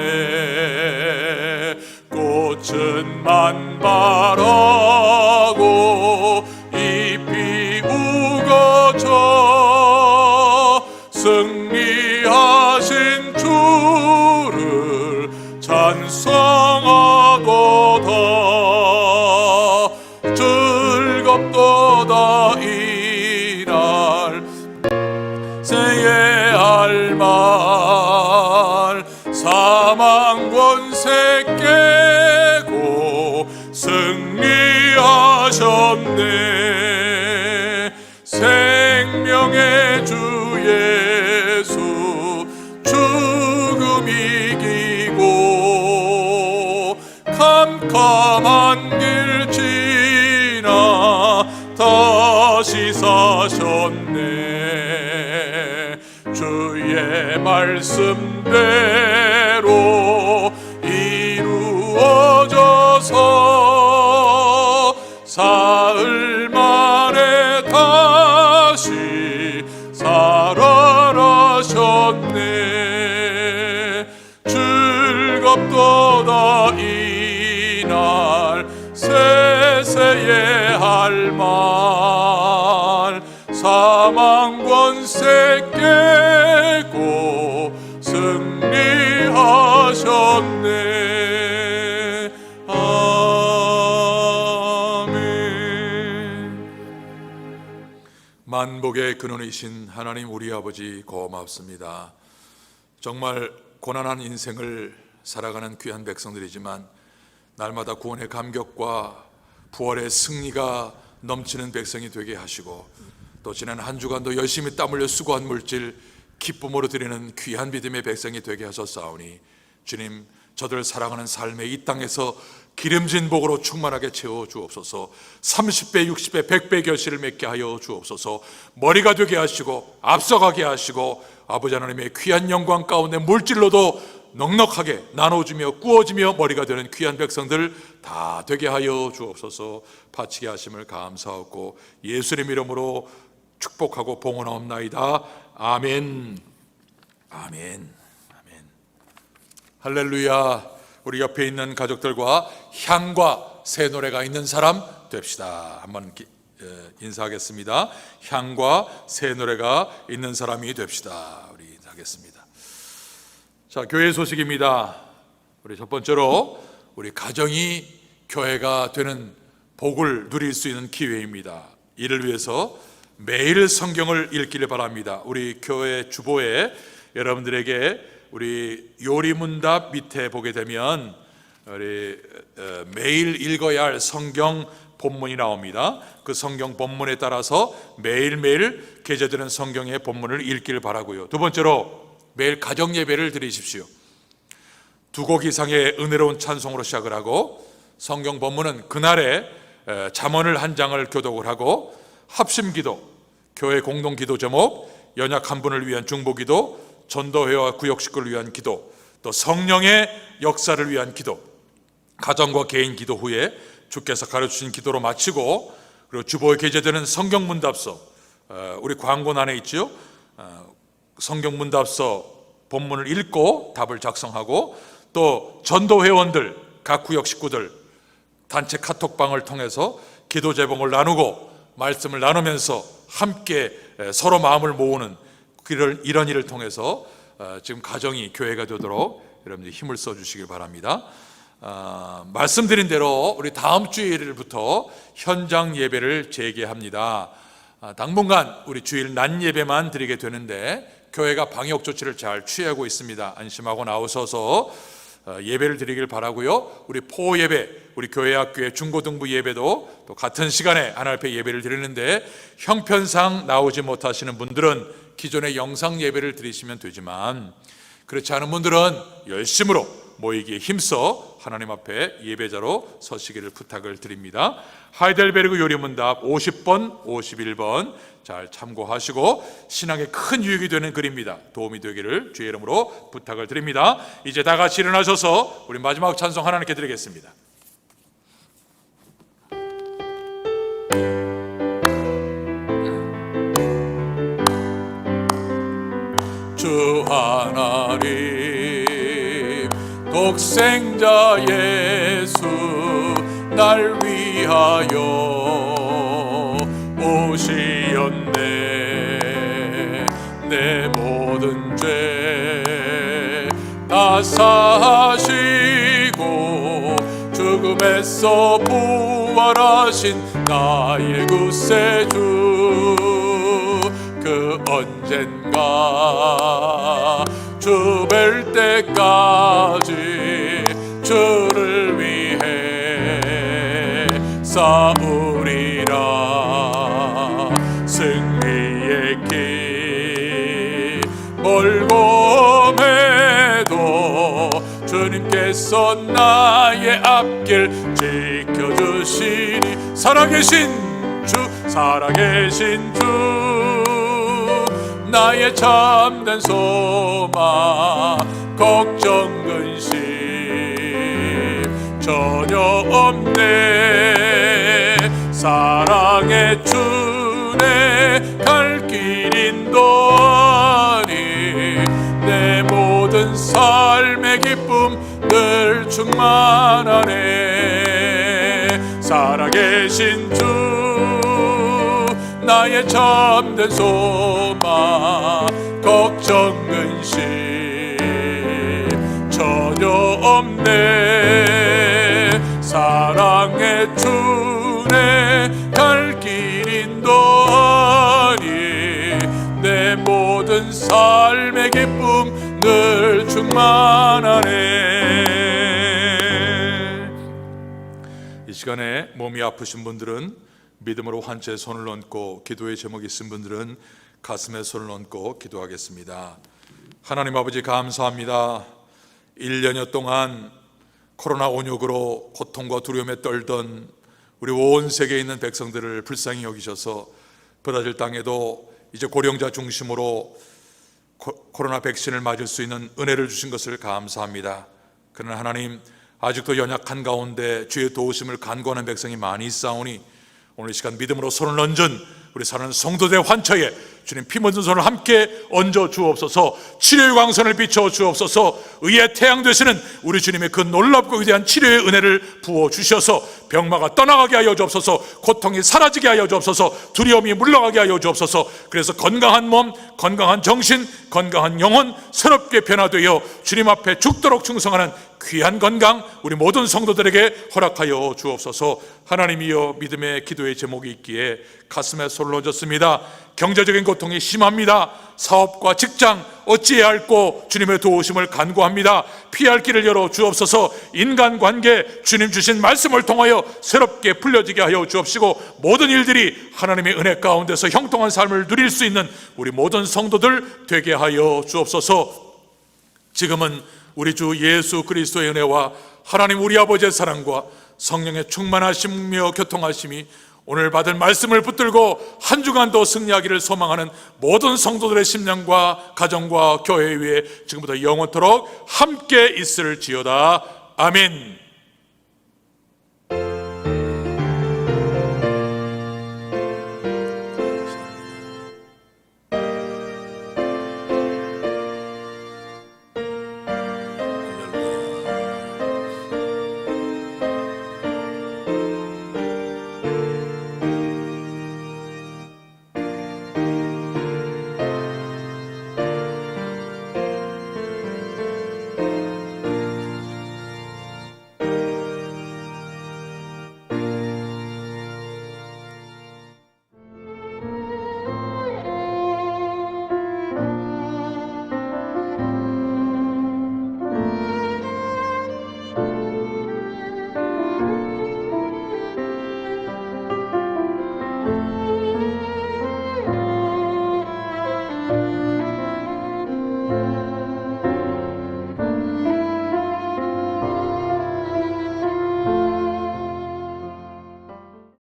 Speaker 1: 꽃은 만발하고 잎이 우거져 승리하신 주를 찬송하도다. 즐겁도다 이날 새의 할 말 사망 권세 깨고 승리하셨네. 생명의 주 예수 죽음 이기고 캄캄한 길 지나 다시 사셨네. 주의 말씀대로 이루어져서 사흘 만에 다시 살아나셨네. 즐겁도다 이날 세세의 할 말 사망 권세 깨고 승리하셨네. 아멘. 만복의 근원이신 하나님 우리 아버지 고맙습니다. 정말 고난한 인생을 살아가는 귀한 백성들이지만 날마다 구원의 감격과 부활의 승리가 넘치는 백성이 되게 하시고 또 지난 한 주간도 열심히 땀 흘려 수고한 물질 기쁨으로 드리는 귀한 믿음의 백성이 되게 하셨사오니 주님, 저들 살아가는 삶의 이 땅에서 기름진 복으로 충만하게 채워 주옵소서. 30배, 60배, 100배 결실을 맺게 하여 주옵소서. 머리가 되게 하시고 앞서가게 하시고 아버지 하나님의 귀한 영광 가운데 물질로도 넉넉하게 나눠주며 꾸어지며 머리가 되는 귀한 백성들 다 되게 하여 주옵소서. 바치게 하심을 감사하고 예수님 이름으로 축복하고 봉헌하옵나이다. 아멘. 아멘. 아멘. 할렐루야. 우리 옆에 있는 가족들과 향과 새 노래가 있는 사람 됩시다. 한번 인사하겠습니다. 향과 새 노래가 있는 사람이 됩시다. 우리 인사하겠습니다. 자, 교회 소식입니다. 우리 첫 번째로 우리 가정이 교회가 되는 복을 누릴 수 있는 기회입니다. 이를 위해서 매일 성경을 읽기를 바랍니다. 우리 교회 주보에 여러분들에게 우리 요리문답 밑에 보게 되면 우리 매일 읽어야 할 성경 본문이 나옵니다. 그 성경 본문에 따라서 매일매일 게재되는 성경의 본문을 읽기를 바라고요. 두 번째로 매일 가정 예배를 드리십시오. 두 곡 이상의 은혜로운 찬송으로 시작을 하고, 성경 본문은 그날에 잠언을 한 장을 교독을 하고, 합심기도, 교회 공동기도 제목, 연약 한 분을 위한 중보기도, 전도회와 구역 식구를 위한 기도, 또 성령의 역사를 위한 기도, 가정과 개인 기도 후에 주께서 가르치신 기도로 마치고, 그리고 주보에 게재되는 성경문답서, 우리 광고는 안에 있죠. 성경문답서 본문을 읽고 답을 작성하고, 또 전도회원들, 각 구역 식구들 단체 카톡방을 통해서 기도 제목을 나누고 말씀을 나누면서 함께 서로 마음을 모으는 이런 일을 통해서 지금 가정이 교회가 되도록 여러분들이 힘을 써주시길 바랍니다. 말씀드린 대로 우리 다음 주일부터 현장 예배를 재개합니다. 당분간 우리 주일 낮 예배만 드리게 되는데 교회가 방역 조치를 잘 취하고 있습니다. 안심하고 나오셔서 예배를 드리길 바라고요. 우리 포 예배, 우리 교회 학교의 중고등부 예배도 또 같은 시간에 하나님께 예배를 드리는데, 형편상 나오지 못하시는 분들은 기존의 영상 예배를 드리시면 되지만, 그렇지 않은 분들은 열심으로 모이기에 힘써 하나님 앞에 예배자로 서시기를 부탁을 드립니다. 하이델베르그 요리문답 50번, 51번 잘 참고하시고 신앙에 큰 유익이 되는 글입니다. 도움이 되기를 주의 이름으로 부탁을 드립니다. 이제 다 같이 일어나셔서 우리 마지막 찬송 하나님께 드리겠습니다. 주 하나님 독생자 예수 날 위하여 오시었네. 내 모든 죄 다 사하시고 죽음에서 부활하신 나의 구세주, 그 언젠가 주 뵐 때까지 주를 위해 싸우리라. 승리의 길 멀고 매도 주님께서 나의 앞길 지켜주시니. 살아계신 주 나의 참된 소망, 걱정 근심 전혀 없네. 사랑의 주내 갈 길 인도하니 내 모든 삶의 기쁨 늘 충만하네. 살아계신 주 나의 참된 소망, 걱정 근심 전혀 없네. 사랑의 주내 갈 길 인도하니 내 모든 삶의 기쁨 늘 충만하네. 이 시간에 몸이 아프신 분들은 믿음으로 환자의 손을 얹고, 기도의 제목이 있은 분들은 가슴에 손을 얹고 기도하겠습니다. 하나님 아버지 감사합니다. 1년여 동안 코로나 온역으로 고통과 두려움에 떨던 우리 온 세계에 있는 백성들을 불쌍히 여기셔서 브라질 땅에도 이제 고령자 중심으로 코로나 백신을 맞을 수 있는 은혜를 주신 것을 감사합니다. 그러나 하나님, 아직도 연약한 가운데 주의 도우심을 간구하는 백성이 많이 있사오니 오늘 이 시간 믿음으로 손을 얹은 우리 사랑하는 성도들의 환처에 주님 피 묻은 손을 함께 얹어 주옵소서. 치료의 광선을 비춰 주옵소서. 의의 태양 되시는 우리 주님의 그 놀랍고 위대한 치료의 은혜를 부어 주셔서 병마가 떠나가게 하여 주옵소서. 고통이 사라지게 하여 주옵소서. 두려움이 물러가게 하여 주옵소서. 그래서 건강한 몸, 건강한 정신, 건강한 영혼 새롭게 변화되어 주님 앞에 죽도록 충성하는 귀한 건강 우리 모든 성도들에게 허락하여 주옵소서. 하나님이여, 믿음의 기도의 제목이 있기에 가슴에 손을 얹었습니다. 경제적인 고통이 심합니다. 사업과 직장 어찌해야 할고 주님의 도우심을 간구합니다. 피할 길을 열어 주옵소서. 인간관계 주님 주신 말씀을 통하여 새롭게 풀려지게 하여 주옵시고, 모든 일들이 하나님의 은혜 가운데서 형통한 삶을 누릴 수 있는 우리 모든 성도들 되게 하여 주옵소서. 지금은 우리 주 예수 그리스도의 은혜와 하나님 우리 아버지의 사랑과 성령의 충만하심며 교통하심이 오늘 받을 말씀을 붙들고 한 주간도 승리하기를 소망하는 모든 성도들의 심령과 가정과 교회 위에 지금부터 영원토록 함께 있을지어다. 아멘.